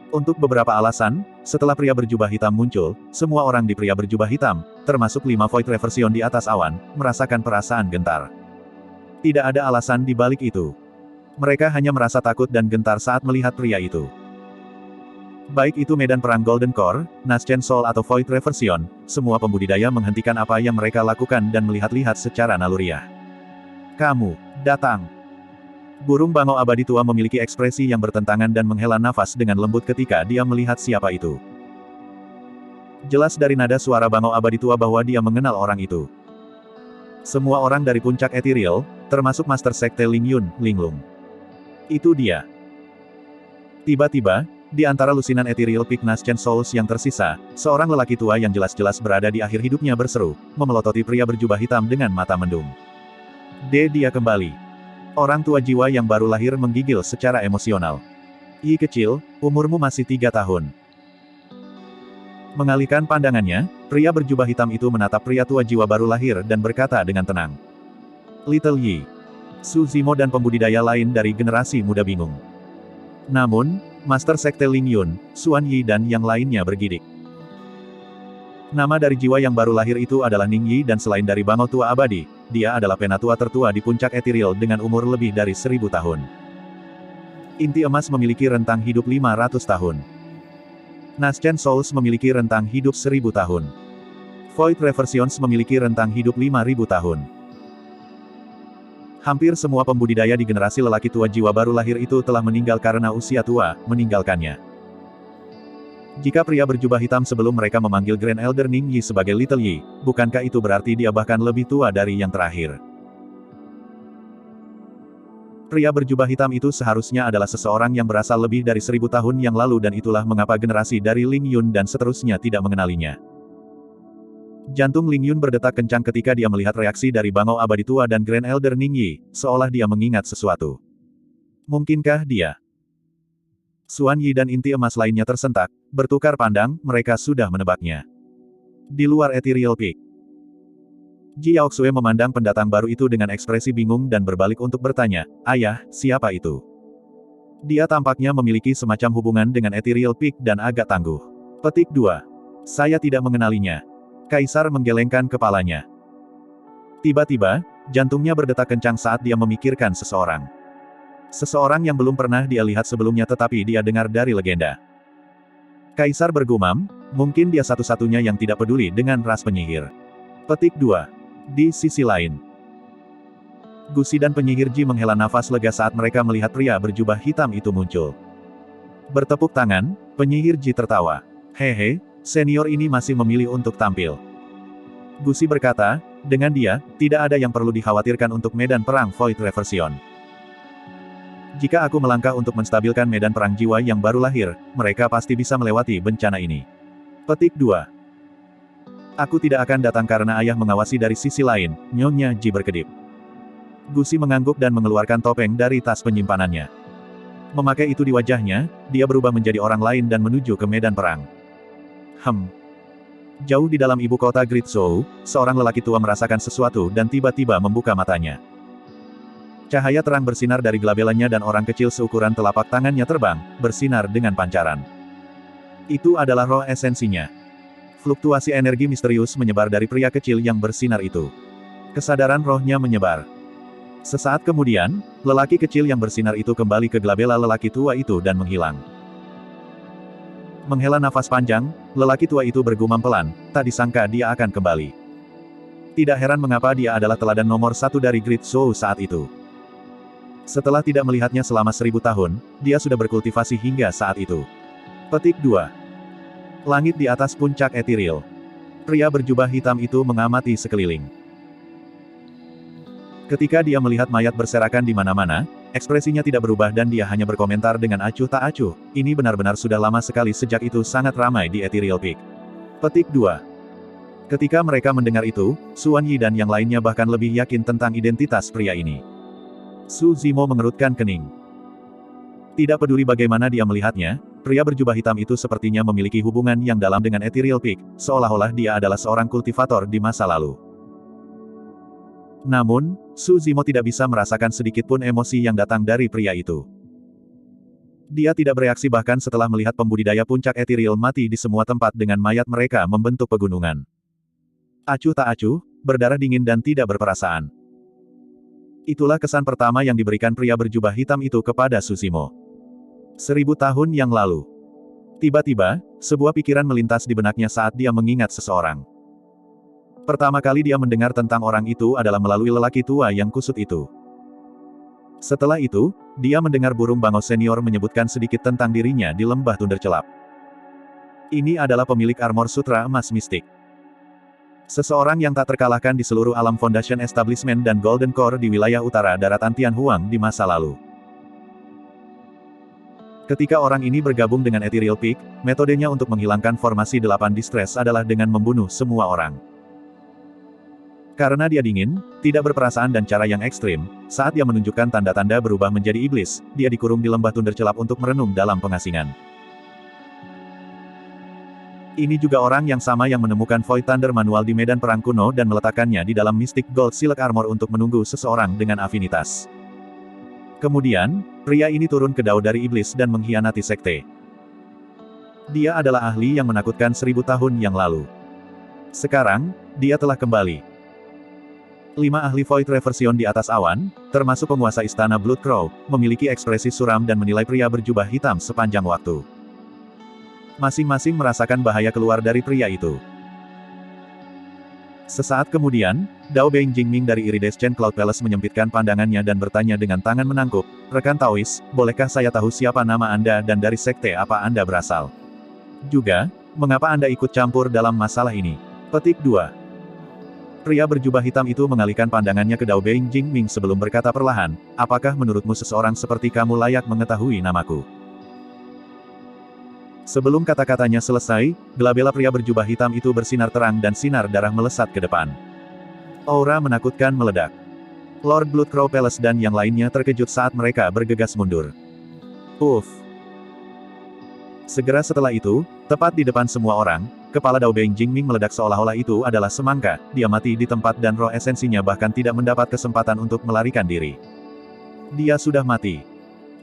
Untuk beberapa alasan, setelah pria berjubah hitam muncul, semua orang di pria berjubah hitam, termasuk 5 Void Reversion di atas awan, merasakan perasaan gentar. Tidak ada alasan di balik itu. Mereka hanya merasa takut dan gentar saat melihat pria itu. Baik itu medan perang Golden Core, Naschen Soul atau Void Reversion, semua pembudidaya menghentikan apa yang mereka lakukan dan melihat-lihat secara naluriah. Kamu datang. Burung bangau abadi tua memiliki ekspresi yang bertentangan dan menghela nafas dengan lembut ketika dia melihat siapa itu. Jelas dari nada suara bangau abadi tua bahwa dia mengenal orang itu. Semua orang dari puncak ethereal, termasuk Master Sekte Ling Yun, Linglung. Itu dia. Tiba-tiba, di antara lusinan ethereal peak Naschen Souls yang tersisa, seorang lelaki tua yang jelas-jelas berada di akhir hidupnya berseru, memelototi pria berjubah hitam dengan mata mendung. Dia kembali. Orang tua jiwa yang baru lahir menggigil secara emosional. Yi kecil, umurmu masih 3 tahun. Mengalihkan pandangannya, pria berjubah hitam itu menatap pria tua jiwa baru lahir dan berkata dengan tenang. Little Yi. Su Zimo dan pembudidaya lain dari generasi muda bingung. Namun, Master Sekte Ling Yun, Xuan Yi dan yang lainnya bergidik. Nama dari jiwa yang baru lahir itu adalah Ning Yi dan selain dari bangau tua abadi, dia adalah penatua tertua di puncak ethereal dengan umur lebih dari 1000 tahun. Inti emas memiliki rentang hidup 500 tahun. Naschen Souls memiliki rentang hidup 1000 tahun. Void Reversions memiliki rentang hidup 5000 tahun. Hampir semua pembudidaya di generasi lelaki tua jiwa baru lahir itu telah meninggal karena usia tua, meninggalkannya. Jika pria berjubah hitam sebelum mereka memanggil Grand Elder Ning Yi sebagai Little Yi, bukankah itu berarti dia bahkan lebih tua dari yang terakhir? Pria berjubah hitam itu seharusnya adalah seseorang yang berasal lebih dari 1000 tahun yang lalu dan itulah mengapa generasi dari Ling Yun dan seterusnya tidak mengenalinya. Jantung Ling Yun berdetak kencang ketika dia melihat reaksi dari bangau abadi tua dan Grand Elder Ning Yi, seolah dia mengingat sesuatu. Mungkinkah dia? Xuan Yi dan inti emas lainnya tersentak, bertukar pandang, mereka sudah menebaknya. Di luar Ethereal Peak. Ji Yaoxue memandang pendatang baru itu dengan ekspresi bingung dan berbalik untuk bertanya, ayah, siapa itu? Dia tampaknya memiliki semacam hubungan dengan Ethereal Peak dan agak tangguh. Petik 2. Saya tidak mengenalinya. Kaisar menggelengkan kepalanya. Tiba-tiba, jantungnya berdetak kencang saat dia memikirkan seseorang. Seseorang yang belum pernah dia lihat sebelumnya tetapi dia dengar dari legenda. Kaisar bergumam, mungkin dia satu-satunya yang tidak peduli dengan ras penyihir. Petik 2. Di sisi lain. Gusi dan penyihir Ji menghela nafas lega saat mereka melihat pria berjubah hitam itu muncul. Bertepuk tangan, penyihir Ji tertawa. Hehe, senior ini masih memilih untuk tampil. Gusi berkata, dengan dia, tidak ada yang perlu dikhawatirkan untuk medan perang Void Reversion. Jika aku melangkah untuk menstabilkan medan perang jiwa yang baru lahir, mereka pasti bisa melewati bencana ini. Petik 2. Aku tidak akan datang karena ayah mengawasi dari sisi lain, Nyonya Ji berkedip. Gusi mengangguk dan mengeluarkan topeng dari tas penyimpanannya. Memakai itu di wajahnya, dia berubah menjadi orang lain dan menuju ke medan perang. Jauh di dalam ibu kota Great Zhou, seorang lelaki tua merasakan sesuatu dan tiba-tiba membuka matanya. Cahaya terang bersinar dari gelabelannya dan orang kecil seukuran telapak tangannya terbang, bersinar dengan pancaran. Itu adalah roh esensinya. Fluktuasi energi misterius menyebar dari pria kecil yang bersinar itu. Kesadaran rohnya menyebar. Sesaat kemudian, lelaki kecil yang bersinar itu kembali ke gelabela lelaki tua itu dan menghilang. Menghela nafas panjang, lelaki tua itu bergumam pelan, tak disangka dia akan kembali. Tidak heran mengapa dia adalah teladan nomor 1 dari Great Zhou saat itu. Setelah tidak melihatnya selama 1000 tahun, dia sudah berkultivasi hingga saat itu. Petik 2. Langit di atas puncak ethereal. Pria berjubah hitam itu mengamati sekeliling. Ketika dia melihat mayat berserakan di mana-mana, ekspresinya tidak berubah dan dia hanya berkomentar dengan acuh tak acuh, ini benar-benar sudah lama sekali sejak itu sangat ramai di Ethereal Peak. Petik 2. Ketika mereka mendengar itu, Xuan Yi dan yang lainnya bahkan lebih yakin tentang identitas pria ini. Su Zimo mengerutkan kening. Tidak peduli bagaimana dia melihatnya, pria berjubah hitam itu sepertinya memiliki hubungan yang dalam dengan Ethereal Peak, seolah-olah dia adalah seorang kultivator di masa lalu. Namun, Su Zimo tidak bisa merasakan sedikitpun emosi yang datang dari pria itu. Dia tidak bereaksi bahkan setelah melihat pembudidaya puncak Ethereal mati di semua tempat dengan mayat mereka membentuk pegunungan. Acuh tak acuh, berdarah dingin dan tidak berperasaan. Itulah kesan pertama yang diberikan pria berjubah hitam itu kepada Su Zimo. 1000 tahun yang lalu. Tiba-tiba, sebuah pikiran melintas di benaknya saat dia mengingat seseorang. Pertama kali dia mendengar tentang orang itu adalah melalui lelaki tua yang kusut itu. Setelah itu, dia mendengar burung bangau senior menyebutkan sedikit tentang dirinya di lembah Thundercelap. Ini adalah pemilik armor sutra emas mistik. Seseorang yang tak terkalahkan di seluruh alam Foundation Establishment dan Golden Core di wilayah utara daratan Tianhuang di masa lalu. Ketika orang ini bergabung dengan Ethereal Peak, metodenya untuk menghilangkan formasi 8 distress adalah dengan membunuh semua orang. Karena dia dingin, tidak berperasaan dan cara yang ekstrim, saat dia menunjukkan tanda-tanda berubah menjadi iblis, dia dikurung di lembah Thundercelap untuk merenung dalam pengasingan. Ini juga orang yang sama yang menemukan Void Thunder manual di medan perang kuno dan meletakkannya di dalam Mystic Gold Silk Armor untuk menunggu seseorang dengan afinitas. Kemudian, pria ini turun ke dao dari iblis dan mengkhianati sekte. Dia adalah ahli yang menakutkan 1000 tahun yang lalu. Sekarang, dia telah kembali. 5 ahli Void Reversion di atas awan, termasuk penguasa istana Blood Crow, memiliki ekspresi suram dan menilai pria berjubah hitam sepanjang waktu. Masing-masing merasakan bahaya keluar dari pria itu. Sesaat kemudian, Dao Beng Jingming dari Iridescent Cloud Palace menyempitkan pandangannya dan bertanya dengan tangan menangkup, "Rekan Taois, bolehkah saya tahu siapa nama Anda dan dari sekte apa Anda berasal? Juga, mengapa Anda ikut campur dalam masalah ini?" Petik 2. Pria berjubah hitam itu mengalihkan pandangannya ke Dao Beng Jingming sebelum berkata perlahan, "Apakah menurutmu seseorang seperti kamu layak mengetahui namaku?" Sebelum kata-katanya selesai, gelabela pria berjubah hitam itu bersinar terang dan sinar darah melesat ke depan. Aura menakutkan meledak. Lord Blood Crow Palace dan yang lainnya terkejut saat mereka bergegas mundur. Uff. Segera setelah itu, tepat di depan semua orang, kepala Dao Beng Jingming meledak seolah-olah itu adalah semangka, dia mati di tempat dan roh esensinya bahkan tidak mendapat kesempatan untuk melarikan diri. Dia sudah mati.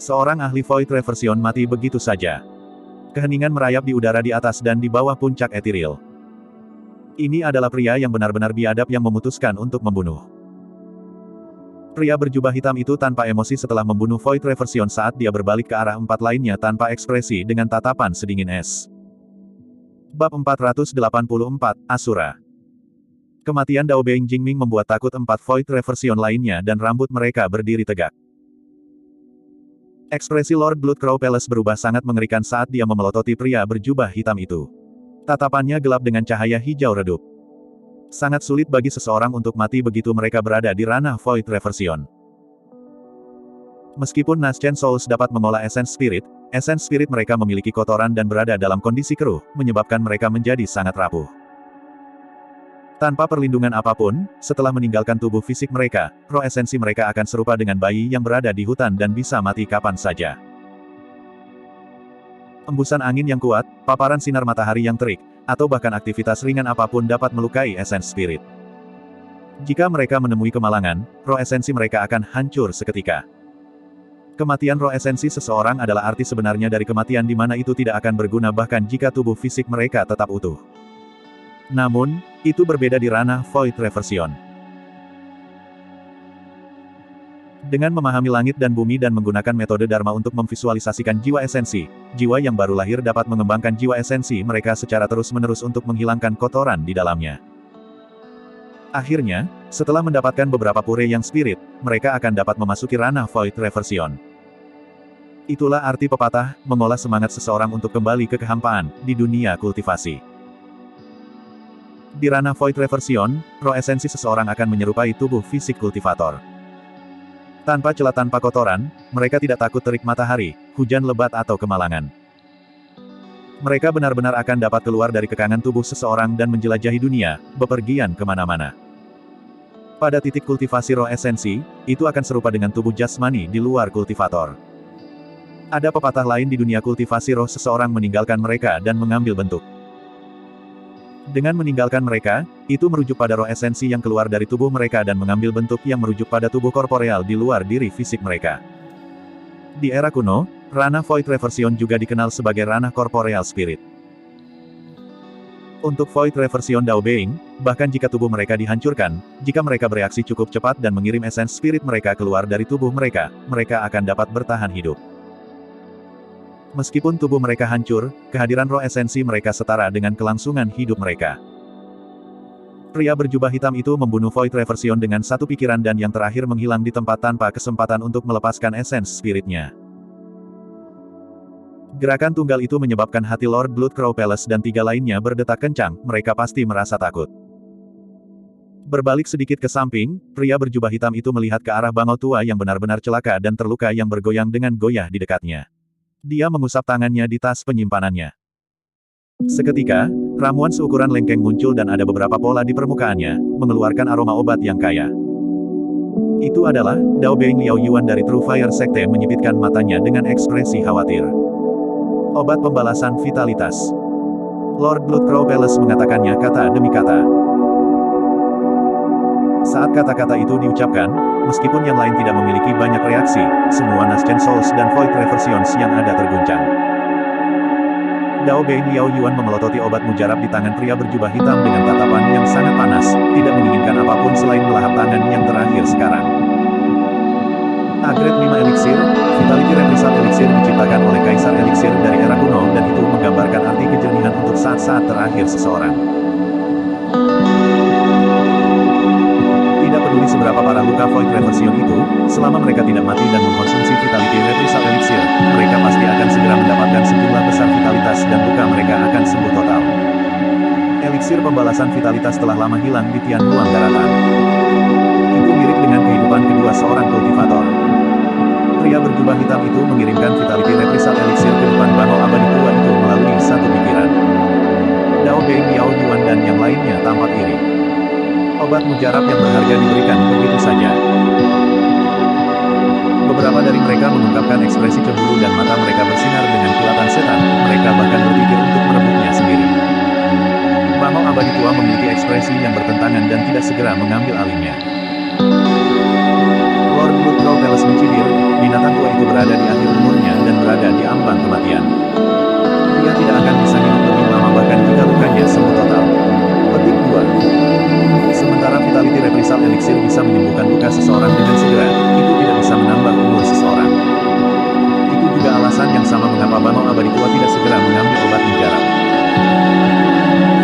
Seorang ahli Void Reversion mati begitu saja. Keheningan merayap di udara di atas dan di bawah puncak Ethereal. Ini adalah pria yang benar-benar biadab yang memutuskan untuk membunuh. Pria berjubah hitam itu tanpa emosi setelah membunuh Void Reversion saat dia berbalik ke arah 4 lainnya tanpa ekspresi dengan tatapan sedingin es. Bab 484, Asura. Kematian Dao Beng Jingming membuat takut 4 Void Reversion lainnya dan rambut mereka berdiri tegak. Ekspresi Lord Blood Crow Palace berubah sangat mengerikan saat dia memelototi pria berjubah hitam itu. Tatapannya gelap dengan cahaya hijau redup. Sangat sulit bagi seseorang untuk mati begitu mereka berada di ranah Void Reversion. Meskipun Nascent Souls dapat mengolah Essence Spirit mereka memiliki kotoran dan berada dalam kondisi keruh, menyebabkan mereka menjadi sangat rapuh. Tanpa perlindungan apapun, setelah meninggalkan tubuh fisik mereka, roh esensi mereka akan serupa dengan bayi yang berada di hutan dan bisa mati kapan saja. Embusan angin yang kuat, paparan sinar matahari yang terik, atau bahkan aktivitas ringan apapun dapat melukai Essence Spirit. Jika mereka menemui kemalangan, roh esensi mereka akan hancur seketika. Kematian roh esensi seseorang adalah arti sebenarnya dari kematian di mana itu tidak akan berguna bahkan jika tubuh fisik mereka tetap utuh. Namun, itu berbeda di ranah Void Reversion. Dengan memahami langit dan bumi dan menggunakan metode Dharma untuk memvisualisasikan jiwa esensi, jiwa yang baru lahir dapat mengembangkan jiwa esensi mereka secara terus-menerus untuk menghilangkan kotoran di dalamnya. Akhirnya, setelah mendapatkan beberapa pure yang spirit, mereka akan dapat memasuki ranah Void Reversion. Itulah arti pepatah, mengolah semangat seseorang untuk kembali ke kehampaan, di dunia kultivasi. Di ranah Void Reversion, roh esensi seseorang akan menyerupai tubuh fisik kultivator. Tanpa celah tanpa kotoran, mereka tidak takut terik matahari, hujan lebat atau kemalangan. Mereka benar-benar akan dapat keluar dari kekangan tubuh seseorang dan menjelajahi dunia, bepergian kemana-mana. Pada titik kultivasi roh esensi, itu akan serupa dengan tubuh jasmani di luar kultivator. Ada pepatah lain di dunia kultivasi roh, seseorang meninggalkan mereka dan mengambil bentuk. Dengan meninggalkan mereka, itu merujuk pada roh esensi yang keluar dari tubuh mereka dan mengambil bentuk yang merujuk pada tubuh korporeal di luar diri fisik mereka. Di era kuno, ranah Void Reversion juga dikenal sebagai ranah korporeal spirit. Untuk Void Reversion Dao Being, bahkan jika tubuh mereka dihancurkan, jika mereka bereaksi cukup cepat dan mengirim esens spirit mereka keluar dari tubuh mereka, mereka akan dapat bertahan hidup. Meskipun tubuh mereka hancur, kehadiran roh esensi mereka setara dengan kelangsungan hidup mereka. Pria berjubah hitam itu membunuh Void Reversion dengan satu pikiran dan yang terakhir menghilang di tempat tanpa kesempatan untuk melepaskan esens spiritnya. Gerakan tunggal itu menyebabkan hati Lord Bloodcrow Palace dan 3 lainnya berdetak kencang, mereka pasti merasa takut. Berbalik sedikit ke samping, pria berjubah hitam itu melihat ke arah bangau tua yang benar-benar celaka dan terluka yang bergoyang dengan goyah di dekatnya. Dia mengusap tangannya di tas penyimpanannya. Seketika, ramuan seukuran lengkeng muncul dan ada beberapa pola di permukaannya, mengeluarkan aroma obat yang kaya. Itu adalah, Dao Being Liao Yuan dari True Fire Sekte menyipitkan matanya dengan ekspresi khawatir. Obat pembalasan vitalitas. Lord Bloodcrow Palace mengatakannya kata demi kata. Saat kata-kata itu diucapkan, meskipun yang lain tidak memiliki banyak reaksi, semua Nascent Souls dan Void Reversions yang ada terguncang. Dao Being Liao Yuan memelototi obat mujarab di tangan pria berjubah hitam dengan tatapan yang sangat panas, tidak menginginkan apapun selain melahap tangan yang terakhir sekarang. Grade 5 Elixir, Vitality Reprisal Elixir diciptakan oleh Kaisar Elixir dari era kuno dan itu menggambarkan arti kejernihan untuk saat-saat terakhir seseorang. Tidak peduli seberapa parah luka Void Reversion itu, selama mereka tidak mati dan mengkonsumsi Vitality Reprisal Elixir, mereka pasti akan segera mendapatkan sejumlah besar vitalitas dan luka mereka akan sembuh total. Elixir pembalasan vitalitas telah lama hilang di Tianhuang daratan. Itu mirip dengan kehidupan kedua seorang kultivator. Pria berjubah hitam itu mengirimkan Vitality Reprisal Elixir ke depan bangau abadi tua itu melalui satu pikiran. Dao Being Liao Yuan dan yang lainnya tampak iri. Obat mujarab yang berharga diberikan begitu saja. Beberapa dari mereka mengungkapkan ekspresi cemburu dan mata mereka bersinar dengan kilatan setan, mereka bahkan berpikir untuk merebutnya sendiri. Bangau abadi tua memiliki ekspresi yang bertentangan dan tidak segera mengambil alihnya. Lord Bloodcrow Palace mencibir, binatang tua itu berada di akhir umurnya dan berada di ambang kematian. Dia tidak akan bisa hidup lebih lama bahkan jika lukanya sembuh total. Petik 2. Sementara Vitality Reprisal Elixir bisa menyembuhkan luka seseorang dengan segera, itu tidak bisa menambah umur seseorang. Itu juga alasan yang sama mengapa bangau abadi tua tidak segera mengambil obat mujarab.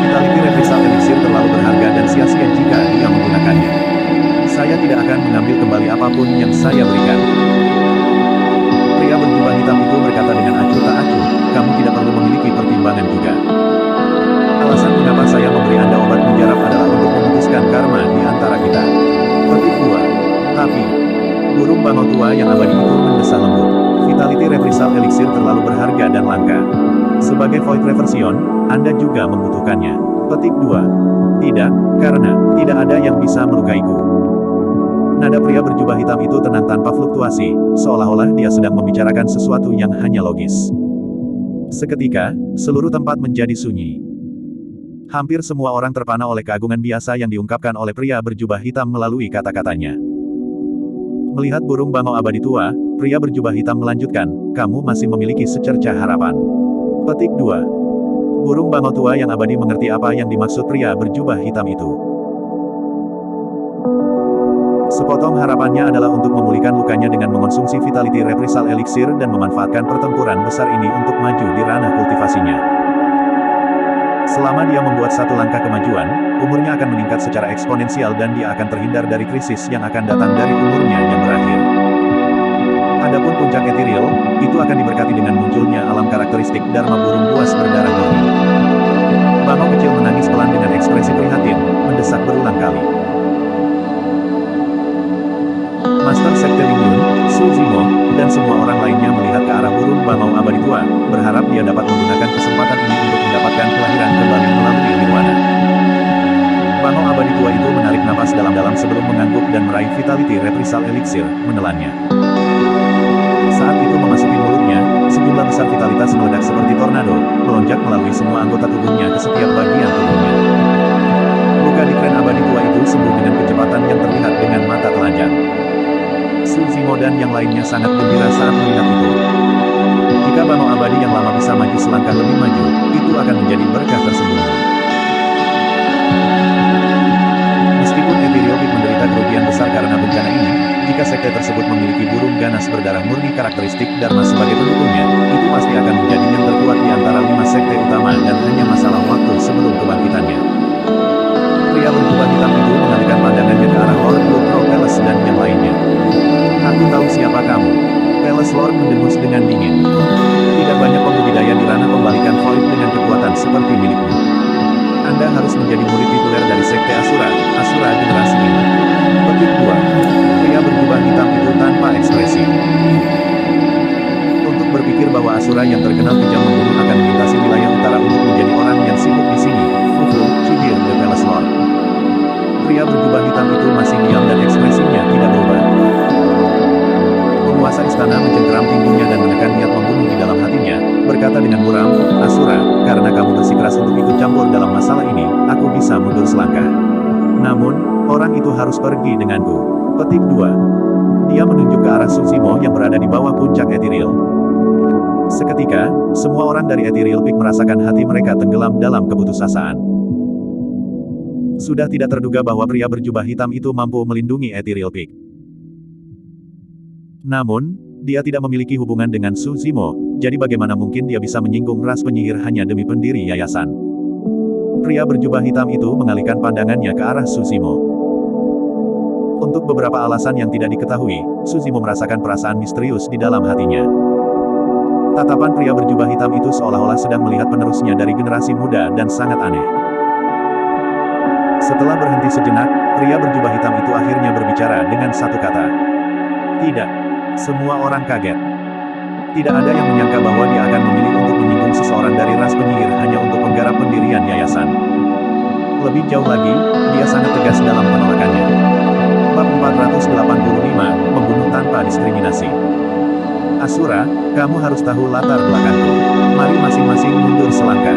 Vitality Reprisal Elixir terlalu berharga dan sia-sia jika dia menggunakannya. Saya tidak akan mengambil kembali apapun yang saya berikan. Pria berjubah hitam itu berkata dengan acuh tak acuh, kamu tidak perlu memiliki pertimbangan juga. Alasan mengapa saya memberi Anda obat mujarab adalah untuk memutuskan karma di antara kita. Petik 2. Tapi, burung bangau tua yang abadi itu mendesah lembut. Vitality Reprisal Elixir terlalu berharga dan langka. Sebagai Void Reversion, Anda juga membutuhkannya. Petik 2. Tidak, karena tidak ada yang bisa melukaiku. Nada pria berjubah hitam itu tenang tanpa fluktuasi, seolah-olah dia sedang membicarakan sesuatu yang hanya logis. Seketika, seluruh tempat menjadi sunyi. Hampir semua orang terpana oleh keagungan biasa yang diungkapkan oleh pria berjubah hitam melalui kata-katanya. Melihat burung bangau abadi tua, pria berjubah hitam melanjutkan, kamu masih memiliki secercah harapan. Petik 2. Burung bangau tua yang abadi mengerti apa yang dimaksud pria berjubah hitam itu. Sepotong harapannya adalah untuk memulihkan lukanya dengan mengonsumsi Vitality Reprisal Elixir dan memanfaatkan pertempuran besar ini untuk maju di ranah kultivasinya. Selama dia membuat satu langkah kemajuan, umurnya akan meningkat secara eksponensial dan dia akan terhindar dari krisis yang akan datang dari umurnya yang berakhir. Adapun puncak ethereal, itu akan diberkati dengan munculnya alam karakteristik Dharma burung buas berdarah murni. Bangau kecil menangis pelan dengan ekspresi prihatin, mendesak berulang kali. Master Sekte Lingyun, Su Zimo, dan semua orang lainnya melihat ke arah burung bangau abadi tua, berharap dia dapat menggunakan kesempatan ini untuk mendapatkan kelahiran kembali melalui nirwana. Bangau abadi tua itu menarik napas dalam-dalam sebelum mengangguk dan meraih Vitality Reprisal Elixir, menelannya. Saat itu memasuki mulutnya, sejumlah besar vitalitas meledak seperti tornado, melonjak melalui semua anggota tubuhnya ke setiap bagian tubuhnya. Luka di kren abadi tua itu sembuh dengan kecepatan yang terlihat dengan mata telanjang. Su Zimo dan yang lainnya sangat gembira saat melihat itu. Jika bangau abadi yang lama bisa maju selangkah lebih maju, itu akan menjadi berkah tersembunyi. Meskipun Ethereal Peak menderita kerugian besar karena bencana ini, jika sekte tersebut memiliki burung ganas berdarah murni karakteristik Dharma sebagai pendukungnya, itu pasti akan menjadi yang terkuat di antara 5 sekte utama dan hanya masalah waktu sebelum kebangkitannya. Pria berjubah hitam itu mengalihkan pandangannya ke arah Lord Blue Crow Palace dan yang lainnya. Aku tahu siapa kamu. Palace Lord mendengus dengan dingin. Tidak banyak pembudidaya di ranah pembalikan Void dengan kekuatan seperti milikmu. Anda harus menjadi murid tituler dari sekte Asura generasi ini. Petik 2. Pria berjubah hitam itu tanpa ekspresi. Untuk berpikir bahwa Asura yang terkenal kejam membunuh akan melintasi wilayah utara untuk menjadi orang yang sibuk di sini, Fufu, cibir The Palace Lord. Pria berjubah hitam itu masih diam dan ekspresinya tidak berubah. Penguasa istana mencengkeram pinggangnya dan menekan niat membunuh di dalam hatinya, berkata dengan muram, Asura, karena kamu bersikeras untuk ikut campur dalam masalah ini, aku bisa mundur selangkah. Namun, orang itu harus pergi denganku. Petik 2. Dia menunjuk ke arah Su Zimo yang berada di bawah puncak Ethereal. Seketika, semua orang dari Ethereal Peak merasakan hati mereka tenggelam dalam keputusasaan. Sudah tidak terduga bahwa pria berjubah hitam itu mampu melindungi Ethereal Peak. Namun, dia tidak memiliki hubungan dengan Su Zimo, jadi bagaimana mungkin dia bisa menyinggung ras penyihir hanya demi pendiri yayasan. Pria berjubah hitam itu mengalihkan pandangannya ke arah Su Zimo. Untuk beberapa alasan yang tidak diketahui, Su Zimo merasakan perasaan misterius di dalam hatinya. Tatapan pria berjubah hitam itu seolah-olah sedang melihat penerusnya dari generasi muda dan sangat aneh. Setelah berhenti sejenak, pria berjubah hitam itu akhirnya berbicara dengan satu kata. Tidak. Semua orang kaget. Tidak ada yang menyangka bahwa dia akan memilih untuk menyinggung seseorang dari ras penyihir hanya untuk menggarap pendirian yayasan. Lebih jauh lagi, dia sangat tegas dalam penolakannya. Bab 485, membunuh tanpa diskriminasi. Asura, kamu harus tahu latar belakangku. Mari masing-masing mundur selangkah.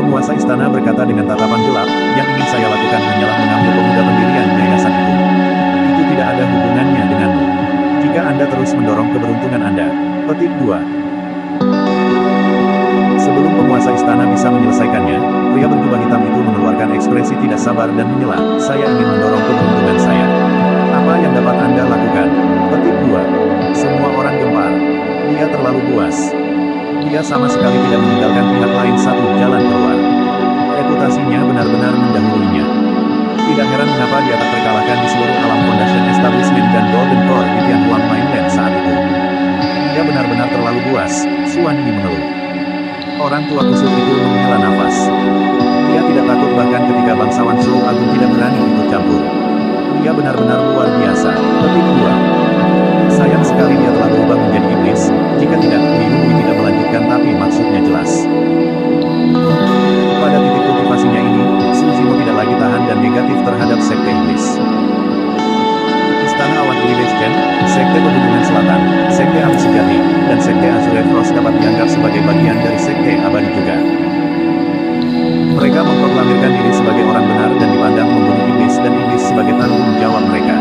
Penguasa istana berkata dengan tatapan gelap, yang ingin saya lakukan hanyalah mengambil pemuda pendirian yayasan itu. Itu tidak ada hubungannya denganmu. Jika Anda terus mendorong keberuntungan Anda. Petik 2. Sebelum penguasa istana bisa menyelesaikannya, pria berjubah hitam itu mengeluarkan ekspresi tidak sabar dan menyela, saya ingin mendorong keberuntungan saya. Apa yang dapat Anda lakukan? Petik 2. Semua orang gempar. Dia terlalu buas. Dia sama sekali tidak meninggalkan pihak lain satu jalan keluar. Reputasinya benar-benar mendahulunya. Tidak heran mengapa dia tak terkalahkan di seluruh alam Foundation Establishment dan Golden Core di Tianhuang Mainland saat itu. Dia benar-benar terlalu buas, Suan Yi mengeluh. Orang tua kusut itu menghela nafas. Dia tidak takut bahkan ketika bangsawan Sulu Agung tidak berani ikut campur. Dia benar-benar luar biasa. Petik 2. Sayang sekali dia telah berubah menjadi iblis, jika tidak, Liu tidak melanjutkan tapi maksudnya jelas. Pada titik kultivasinya ini, Su Zimo tidak lagi tahan dan negatif terhadap sekte iblis. Istana Awan Iridescent, sekte pegunungan selatan, sekte api sejati, dan sekte Azure Frost dapat dianggap sebagai bagian dari sekte abadi juga. Mereka memproklamirkan diri sebagai orang benar dan dipandang membunuh iblis dan iblis sebagai tanggung jawab mereka.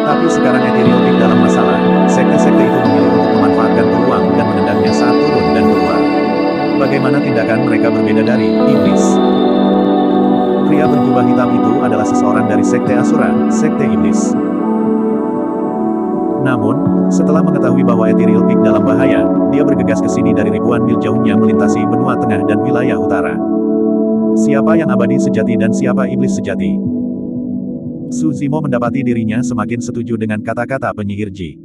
Tapi sekarang Ethereal Peak dalam masalah, sekte-sekte itu memilih untuk memanfaatkan peluang dan menendangnya saat turun dan keluar. Bagaimana tindakan mereka berbeda dari iblis? Pria berjubah hitam itu adalah seseorang dari sekte Asura, sekte iblis. Namun, setelah mengetahui bahwa Ethereal Peak dalam bahaya, dia bergegas ke sini dari ribuan mil jauhnya melintasi benua tengah dan wilayah utara. Siapa yang abadi sejati dan siapa iblis sejati? Su Zimo mendapati dirinya semakin setuju dengan kata-kata penyihir Ji.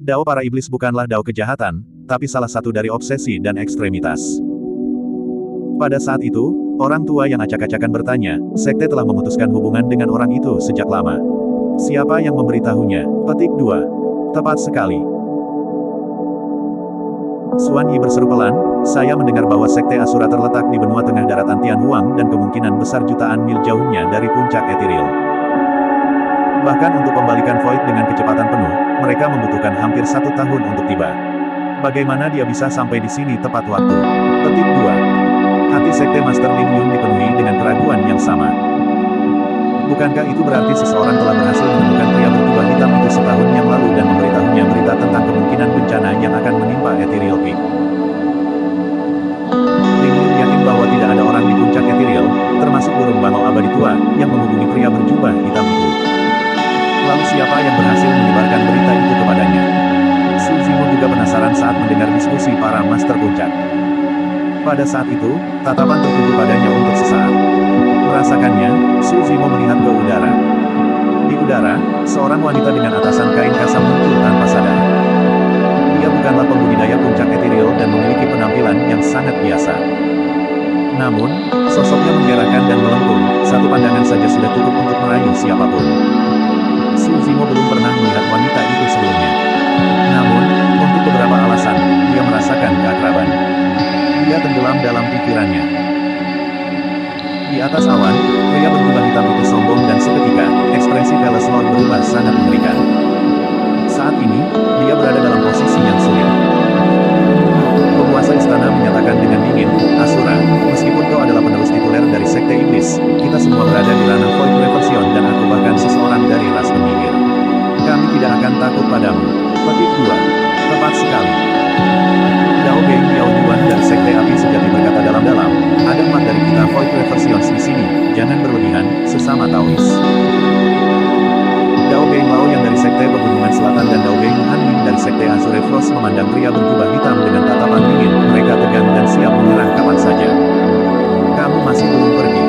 Dao para iblis bukanlah dao kejahatan, tapi salah satu dari obsesi dan ekstremitas. Pada saat itu, orang tua yang acak-acakan bertanya, sekte telah memutuskan hubungan dengan orang itu sejak lama. Siapa yang memberitahunya? Petik 2. Tepat sekali. Xuan Yi berseru pelan, saya mendengar bahwa Sekte Asura terletak di benua tengah daratan Tianhuang dan kemungkinan besar jutaan mil jauhnya dari puncak etiril. Bahkan untuk membalikan Void dengan kecepatan penuh, mereka membutuhkan hampir 1 tahun untuk tiba. Bagaimana dia bisa sampai di sini tepat waktu? Petik 2. Hati Sekte Master Ling Yun dipenuhi dengan keraguan yang sama. Bukankah itu berarti seseorang telah berhasil menemukan pria berjubah hitam itu setahun yang lalu dan memberitahunya berita tentang kemungkinan bencana yang akan menimpa Ethereal Peak? Ling Yun yakin bahwa tidak ada orang di puncak Ethereal, termasuk burung bangau abadi tua, yang menghubungi pria berjubah hitam itu. Lalu siapa yang berhasil menyebarkan berita itu kepadanya? Su Zimo juga penasaran saat mendengar diskusi para master puncak. Pada saat itu, tatapan tertuju padanya untuk sesaat. Merasakannya, Su Zimo melihat ke udara. Di udara, seorang wanita dengan atasan kain kasam muncul tanpa sadar. Dia bukanlah pembudidaya puncak etiril dan memiliki penampilan yang sangat biasa. Namun, sosoknya menggerakkan dan melengkung, satu pandangan saja sudah cukup untuk merayu siapapun. Su Zimo belum pernah melihat wanita itu sebelumnya. Namun, untuk beberapa alasan, dia merasakan keakraban. Dia tenggelam dalam pikirannya. Di atas awan, pria berjubah hitam itu sombong dan seketika, ekspresi Palace Lord berubah sangat mengerikan. Saat ini, dia berada dalam posisi yang sulit. Penguasa istana menyatakan dengan dingin, Asura, meskipun kau adalah penerus tituler dari Sekte Iblis, kita semua berada di ranah Void Reversion dan aku bahkan seseorang dari ras penyihir. Kami tidak akan takut padamu. Petik 2. Tepat sekali. Dao Beng Yao Yuan dari Sekte Api Sejati berkata dalam-dalam, ada 4 dari kita Void Reversions di sini, jangan berlebihan, sesama Taois. Dao Beng Lao yang dari Sekte Pegunungan Selatan dan Dao Beng Han Ming dari Sekte Azure Frost memandang pria berjubah hitam dengan tatapan dingin, mereka tegang dan siap menyerang kapan saja. Kamu masih belum pergi.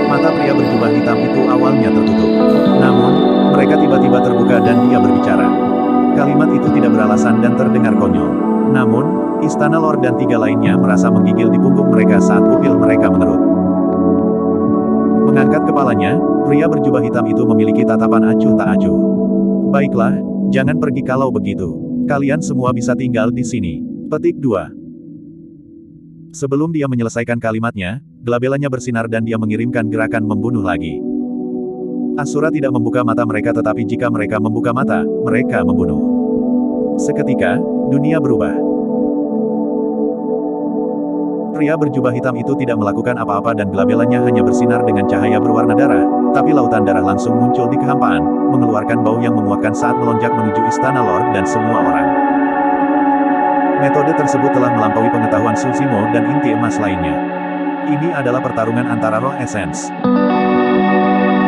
Mata pria berjubah hitam itu awalnya tertutup. Namun, mereka tiba-tiba terbuka dan dia berbicara. Kalimat itu tidak beralasan dan terdengar konyol. Namun, Istana Lord dan 3 lainnya merasa menggigil di punggung mereka saat pupil mereka mengerut. Mengangkat kepalanya, pria berjubah hitam itu memiliki tatapan acuh tak acuh. Baiklah, jangan pergi kalau begitu. Kalian semua bisa tinggal di sini. Petik 2. Sebelum dia menyelesaikan kalimatnya, gelabelanya bersinar dan dia mengirimkan gerakan membunuh lagi. Asura tidak membuka mata mereka tetapi jika mereka membuka mata, mereka membunuh. Seketika, dunia berubah. Pria berjubah hitam itu tidak melakukan apa-apa dan gelabelanya hanya bersinar dengan cahaya berwarna darah, tapi lautan darah langsung muncul di kehampaan, mengeluarkan bau yang memuakkan saat melonjak menuju Istana Lord dan semua orang. Metode tersebut telah melampaui pengetahuan Su Zimo dan inti emas lainnya. Ini adalah pertarungan antara roh essence.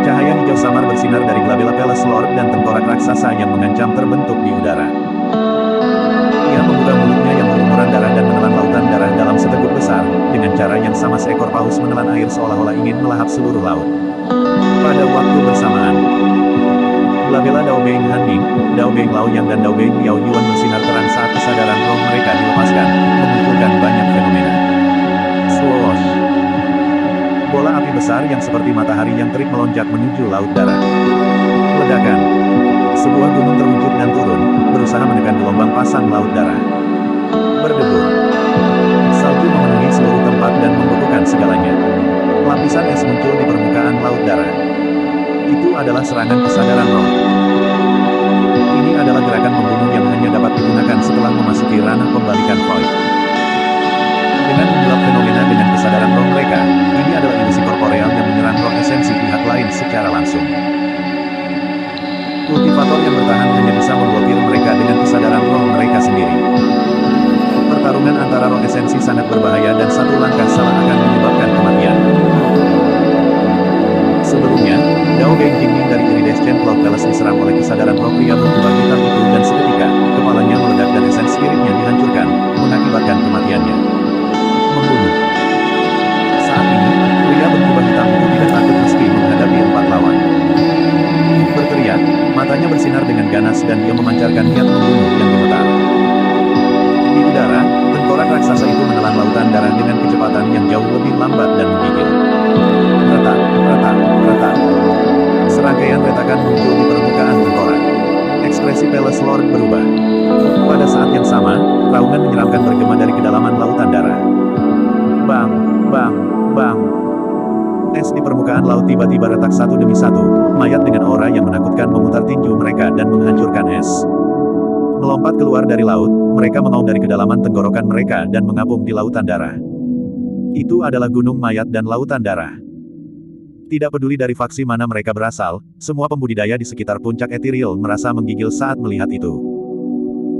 Cahaya hijau samar bersinar dari glabella Palace Lord dan tengkorak raksasa yang mengancam terbentuk di udara. Ia membuka mulutnya yang berlumuran darah dan menelan lautan darah dalam seteguk besar, dengan cara yang sama seekor paus menelan air seolah-olah ingin melahap seluruh laut. Pada waktu bersamaan, glabella Dao Beng Han Ming, Dao Beng Lao Yang dan Dao Beng Yao Yuan bersinar terang saat kesadaran roh mereka dilepaskan, memunculkan banyak fenomena. Swoosh! Bola api besar yang seperti matahari yang terik melonjak menuju laut darah. Ledakan. Sebuah gunung terwujud dan turun, berusaha menekan gelombang pasang laut darah. Berdebur. Salju memenuhi seluruh tempat dan membekukan segalanya. Lapisan es muncul di permukaan laut darah. Itu adalah serangan kesadaran roh. Ini adalah gerakan membunuh yang hanya dapat digunakan setelah memasuki ranah pembalikan Void. Dengan menyulap fenomena dengan kesadaran roh mereka, ini adalah ilusi korporeal yang menyerang roh esensi pihak lain secara langsung. Kultivator yang bertahan hanya bisa memblokir mereka dengan kesadaran roh mereka sendiri. Pertarungan antara roh esensi sangat berbahaya dan satu langkah salah akan menyebabkan kematian. Sebelumnya, Dao Beng Jingming dari Iridescent Cloud Palace diserang oleh kesadaran roh pria berjubah hitam itu dan seketika, kepalanya meledak dan esensi spiritnya dihancurkan, mengakibatkan kematiannya. Membunuh. Saat ini, pria berjubah hitam itu tidak takut meski menghadapi 4 lawan. Berteriak, matanya bersinar dengan ganas dan dia memancarkan niat membunuh yang gemetar. Di udara, tengkorak raksasa itu menelan lautan darah dengan kecepatan yang jauh lebih lambat dan menggigil. Retak, retak, retak. Serangkaian retakan muncul di permukaan tengkorak. Ekspresi Palace Lord berubah. Pada saat yang sama, raungan menyeramkan bergema dari kedalaman lautan darah. Bang, bang, bang. Es di permukaan laut tiba-tiba retak satu demi satu, mayat dengan aura yang menakutkan memutar tinju mereka dan menghancurkan es. Melompat keluar dari laut, mereka mengaum dari kedalaman tenggorokan mereka dan mengapung di lautan darah. Itu adalah gunung mayat dan lautan darah. Tidak peduli dari faksi mana mereka berasal, semua pembudidaya di sekitar puncak Ethereal merasa menggigil saat melihat itu.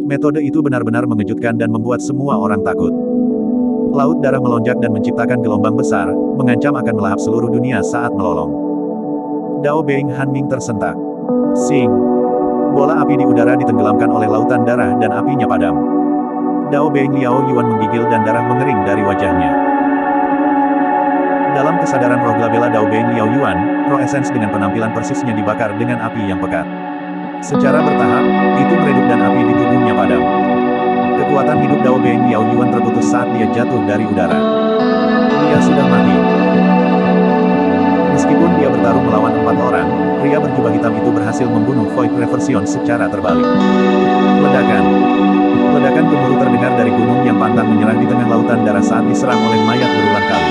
Metode itu benar-benar mengejutkan dan membuat semua orang takut. Laut darah melonjak dan menciptakan gelombang besar, mengancam akan melahap seluruh dunia saat melolong. Dao Being Hanming tersentak. Sing! Bola api di udara ditenggelamkan oleh lautan darah dan apinya padam. Dao Being Liao Yuan menggigil dan darah mengering dari wajahnya. Dalam kesadaran roh Glabella Dao Being Liao Yuan, roh esens dengan penampilan persisnya dibakar dengan api yang pekat. Secara bertahap, itu meredup dan api di tubuhnya padam. Kekuatan hidup Dao Being Liao Yuan terputus saat dia jatuh dari udara. Dia sudah mati. Meskipun dia bertarung melawan 4 orang, pria berjubah hitam itu berhasil membunuh Void Reversion secara terbalik. Ledakan. Ledakan gemuruh terdengar dari gunung yang pantang menyerah di tengah lautan darah saat diserang oleh mayat berulang kali.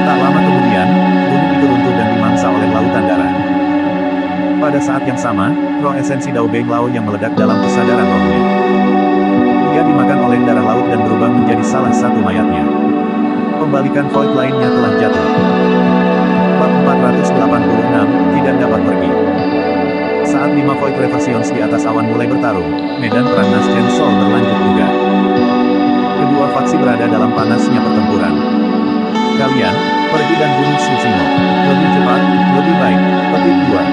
Tak lama kemudian, gunung itu runtuh dan dimangsa oleh lautan darah. Pada saat yang sama, roh esensi Dao Being Lao yang meledak dalam kesadaran rohnya. Dia dimakan oleh darah laut dan berubah menjadi salah satu mayatnya. Pembalikan Void lainnya telah jatuh. Bab 486, tidak dapat pergi. Saat 5 Void Reversions di atas awan mulai bertarung, medan perang Nascent Soul berlanjut juga. Kedua faksi berada dalam panasnya pertempuran. Kalian, pergi dan bunuh Tsushimo. Lebih cepat, lebih baik. Petik 2.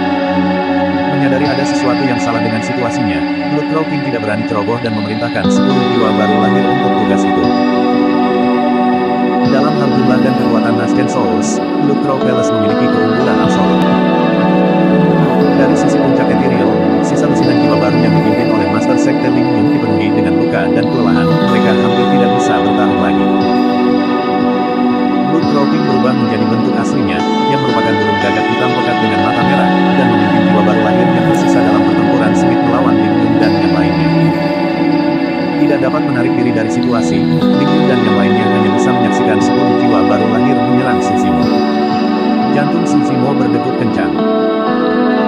Menyadari ada sesuatu yang salah dengan situasinya, Blood Crow King tidak berani ceroboh dan memerintahkan 10 jiwa baru lahir untuk tugas itu. Dalam hal jumlah dan kekuatan Nascent Souls, Blood Crow Palace memiliki keunggulan absolut. Dari sisi puncak Ethereal, sisa lusinan jiwa baru yang dipimpin oleh Master Sekte Ling Yun dipenuhi dengan luka dan kelelahan, mereka hampir tidak bisa bertarung lagi. Blood Crow King berubah menjadi bentuk aslinya, yang merupakan burung gagak hitam pekat dengan mata merah, dan memimpin jiwa baru lahir yang tersisa dalam pertempuran sengit melawan Ling Yun dan yang lainnya. Tidak dapat menarik diri dari situasi, Ling Yun dan yang lainnya hanya bisa menyaksikan 10 jiwa baru lahir menyerang Tsushimo. Jantung Tsushimo berdegup kencang.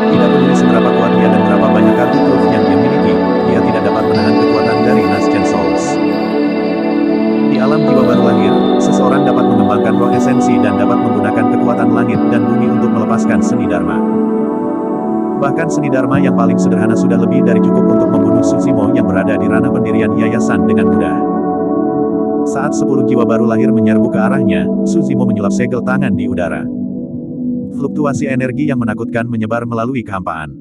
Tidak peduli seberapa kuat dia dan berapa banyak kartu truf yang dia miliki, dia tidak dapat menahan kekuatan dari Nascent Souls. Di alam jiwa baru lahir, seseorang dapat mengembangkan roh esensi dan dapat menggunakan kekuatan langit dan bumi untuk melepaskan seni Dharma. Bahkan seni Dharma yang paling sederhana sudah lebih dari cukup untuk membunuh Tsushimo yang berada di ranah pendirian yayasan dengan mudah. Saat 10 jiwa baru lahir menyerbu ke arahnya, Tsushimo menyulap segel tangan di udara. Fluktuasi energi yang menakutkan menyebar melalui kehampaan.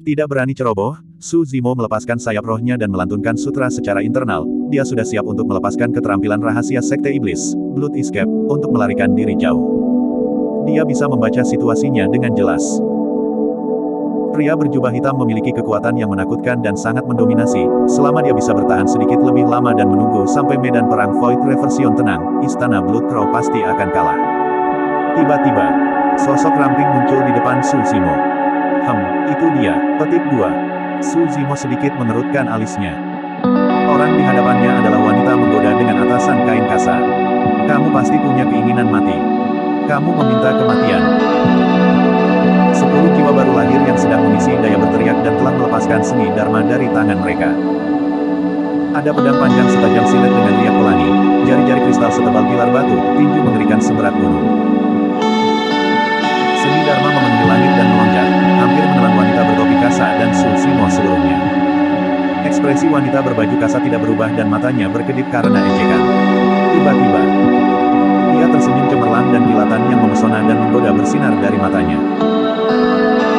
Tidak berani ceroboh, Tsushimo melepaskan sayap rohnya dan melantunkan sutra secara internal. Dia sudah siap untuk melepaskan keterampilan rahasia Sekte Iblis, Blood Escape, untuk melarikan diri jauh. Dia bisa membaca situasinya dengan jelas. Pria berjubah hitam memiliki kekuatan yang menakutkan dan sangat mendominasi. Selama dia bisa bertahan sedikit lebih lama dan menunggu sampai medan perang Void Reversion tenang, istana Blood Crow pasti akan kalah. Tiba-tiba, sosok ramping muncul di depan Tsushimo. Itu dia. Petik 2. Tsushimo sedikit mengerutkan alisnya. Orang di hadapannya adalah wanita menggoda dengan atasan kain kasa. Kamu pasti punya keinginan mati. Kamu meminta kematian. 10 jiwa baru lahir yang sedang mengisi daya berteriak dan telah melepaskan seni Dharma dari tangan mereka. Ada pedang panjang setajam silet dengan riak pelangi, jari-jari kristal setebal pilar batu, tinju mengerikan seberat gunung. Seni Dharma memenuhi langit dan melonjak, hampir menelan wanita bertopi kasa dan Tsushimo seluruhnya. Ekspresi wanita berbaju kasa tidak berubah dan matanya berkedip karena ejekan. Tiba-tiba, dia tersenyum cemerlang dan kilatan yang memesona dan menggoda bersinar dari matanya.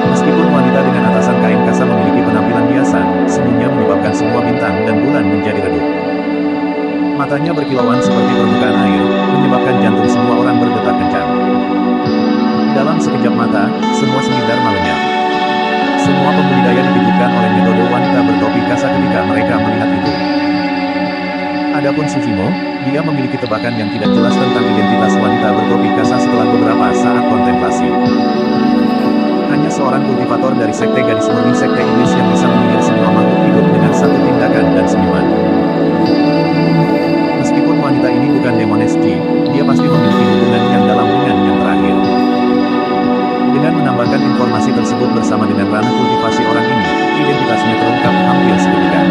Meskipun wanita dengan atasan kain kasa memiliki penampilan biasa, senyumnya menyebabkan semua bintang dan bulan menjadi redup. Matanya berkilauan seperti permukaan air, menyebabkan jantung semua orang berdetak kencang. Dalam sekejap mata, semua seni Dharma lenyap. Semua pembudidaya dikejutkan oleh metode wanita bertopi kasa ketika mereka melihat itu. Adapun Suzimo, dia memiliki tebakan yang tidak jelas tentang identitas wanita bertopi kasa setelah beberapa saat kontemplasi. Hanya seorang kultivator dari sekte gadis murni sekte iblis yang bisa menyihir semua makhluk hidup dengan satu tindakan dan senyuman. Meskipun wanita ini bukan demones Ji, dia pasti memiliki hubungan yang dalam dengan yang terakhir. Dengan menambahkan informasi tersebut bersama dengan ranah kultivasi orang ini, identitasnya terungkap hampir seketika.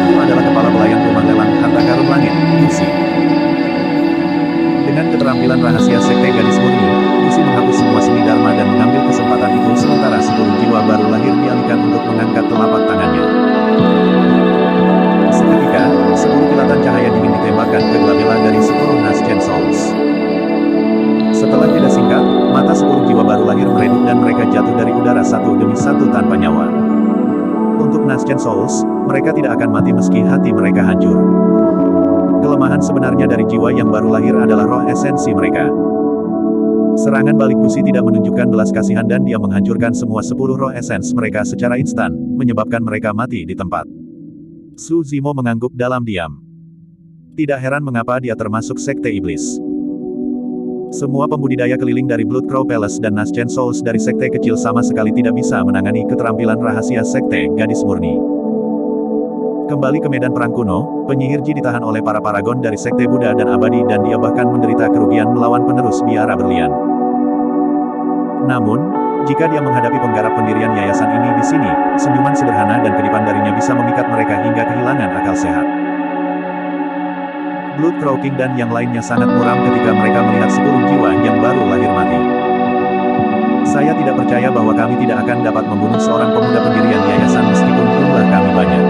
Itu adalah kepala pelayan rumah lelang harta karun langit, Lucy. Dengan keterampilan rahasia sekte gadis murni, Lucy menghapus semua seni dharma dan mengambil kesempatan itu sementara 10 jiwa baru lahir dialihkan untuk mengangkat telapak tangannya. Seketika, 10 kilatan cahaya dingin ditembakkan ke glabella dari 10 Nascent Souls. Setelah jeda singkat, mata 10 jiwa baru lahir meredup dan mereka jatuh dari udara satu demi satu tanpa nyawa. Untuk Nascent Souls, mereka tidak akan mati meski hati mereka hancur. Kelemahan sebenarnya dari jiwa yang baru lahir adalah roh esensi mereka. Serangan balik Lucy tidak menunjukkan belas kasihan dan dia menghancurkan semua 10 roh esens mereka secara instan, menyebabkan mereka mati di tempat. Suzimo mengangguk dalam diam. Tidak heran mengapa dia termasuk sekte iblis. Semua pembudidaya keliling dari Blood Crow Palace dan Nascent Souls dari sekte kecil sama sekali tidak bisa menangani keterampilan rahasia sekte gadis murni. Kembali ke medan perang kuno, penyihir Ji ditahan oleh para paragon dari sekte Buddha dan abadi dan dia bahkan menderita kerugian melawan penerus biara berlian. Namun, jika dia menghadapi penggarap pendirian yayasan ini di sini, senyuman sederhana dan kedipan darinya bisa memikat mereka hingga kehilangan akal sehat. Blood Crow King dan yang lainnya sangat muram ketika mereka melihat 10 jiwa yang baru lahir mati. Saya tidak percaya bahwa kami tidak akan dapat membunuh seorang pemuda pendirian yayasan meskipun jumlah kami banyak.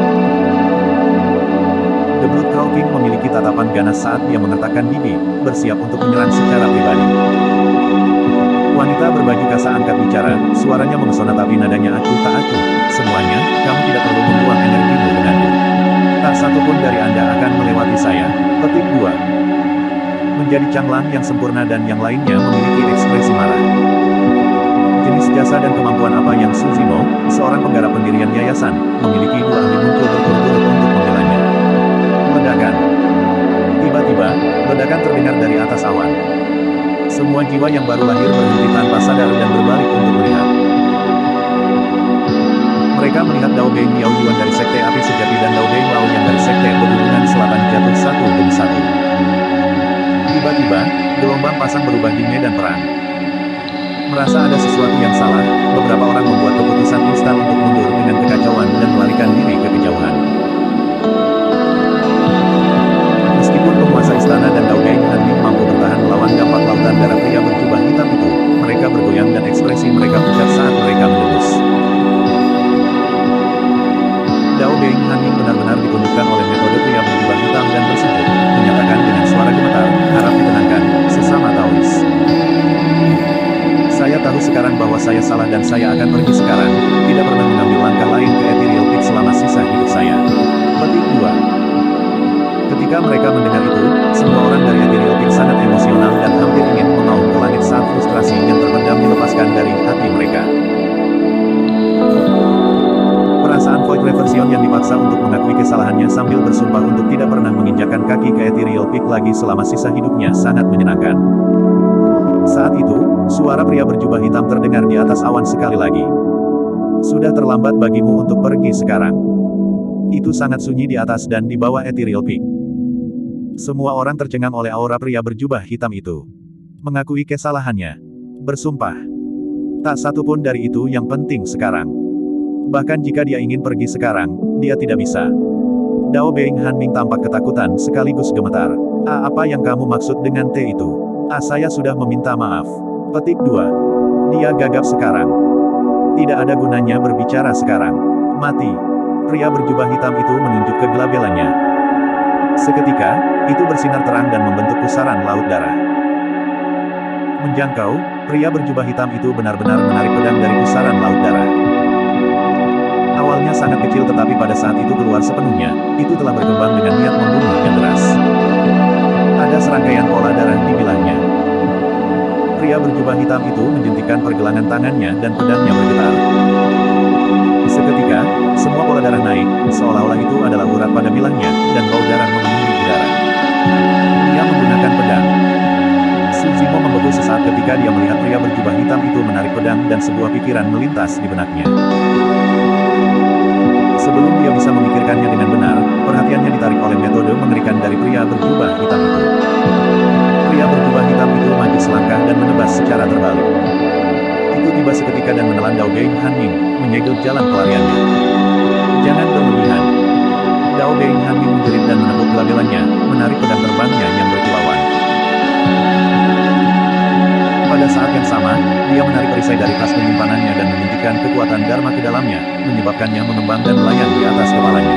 The Blood Crow King memiliki tatapan ganas saat dia mengertakkan gigi, bersiap untuk menyerang secara pribadi. Wanita berbaju kasa angkat bicara, suaranya memesona tapi nadanya acuh tak acuh. Semuanya, kamu tidak perlu membuang energimu denganku. Tak satu pun dari Anda akan melewati saya. Petik 2. Menjadi Changlang yang sempurna dan yang lainnya memiliki ekspresi marah. Jenis jasa dan kemampuan apa yang Suzimo, seorang penggarap pendirian yayasan, memiliki 2 ahli muncul berturut-turut untuk membelanya. Ledakan. Tiba-tiba, ledakan terdengar dari atas awan. Semua jiwa yang baru lahir berhenti tanpa sadar dan berbalik untuk melihat. Mereka melihat Dao Bei Miao Yuan dari sekte api sejati dan Dao Bei Mao yang dari sekte pegunungan selatan jatuh satu demi satu. Tiba-tiba, gelombang pasang berubah di medan perang. Merasa ada sesuatu yang salah, beberapa orang membuat keputusan instan untuk mundur dengan kekacauan dan melarikan diri ke kejauhan. Meskipun penguasa istana dan Dao Bei Hanming mampu bertahan melawan dampak lautan darah pria berjubah hitam itu, mereka bergoyang dan ekspresi mereka pucat saat mereka menembus. Dao Bei Hanming benar-benar ditundukkan oleh metode pria berjubah hitam dan bersujud, menyatakan dengan suara gemetar, harap ditenangkan, sesama Taois. Saya tahu sekarang bahwa saya salah dan saya akan pergi sekarang, tidak pernah mengambil langkah lain ke Ethereal Peak selama sisa hidup saya. Petik 2. Ketika mereka mendengar itu, semua orang dari Ethereal Peak sangat emosional dan hampir ingin mengaum ke langit saat frustrasi yang terpendam dilepaskan dari hati mereka. Perasaan Void Reversion yang dipaksa untuk mengakui kesalahannya sambil bersumpah untuk tidak pernah menginjakkan kaki ke Ethereal Peak lagi selama sisa hidupnya sangat menyenangkan. Saat itu, suara pria berjubah hitam terdengar di atas awan sekali lagi. Sudah terlambat bagimu untuk pergi sekarang. Itu sangat sunyi di atas dan di bawah Ethereal Peak. Semua orang tercengang oleh aura pria berjubah hitam itu. Mengakui kesalahannya. Bersumpah. Tak satu pun dari itu yang penting sekarang. Bahkan jika dia ingin pergi sekarang, dia tidak bisa. Dao Bei Hanming tampak ketakutan sekaligus gemetar. Apa yang kamu maksud dengan T itu? Saya sudah meminta maaf. Petik 2. Dia gagap sekarang. Tidak ada gunanya berbicara sekarang. Mati. Pria berjubah hitam itu menunjuk ke glabellanya. Seketika, itu bersinar terang dan membentuk pusaran laut darah. Menjangkau, pria berjubah hitam itu benar-benar menarik pedang dari pusaran laut darah. Awalnya sangat kecil tetapi pada saat itu keluar sepenuhnya, itu telah berkembang dengan niat membunuh yang deras. Ada serangkaian pola darah di bilahnya. Pria berjubah hitam itu menjentikkan pergelangan tangannya dan pedangnya bergetar. Seketika, semua pola darah naik, seolah-olah itu adalah urat pada bilangnya, dan bau darah memenuhi udara. Dia menggunakan pedang. Su Zimo membeku sesaat ketika dia melihat pria berjubah hitam itu menarik pedang dan sebuah pikiran melintas di benaknya. Sebelum dia bisa memikirkannya dengan benar, perhatiannya ditarik oleh metode mengerikan dari pria berjubah hitam itu. Pria berjubah hitam itu maju selangkah dan menebas secara terbalik. Itu tiba seketika dan menelan Dao Being Hanming, menyegel jalan pelariannya. Jangan berlebihan. Dao Being Hanming menjerit dan menepuk labelannya, menarik pedang terbangnya yang berkilauan. Pada saat yang sama, dia menarik perisai dari tas penyimpanannya dan menyuntikkan kekuatan Dharma ke dalamnya, menyebabkannya mengembang dan melayang di atas kepalanya.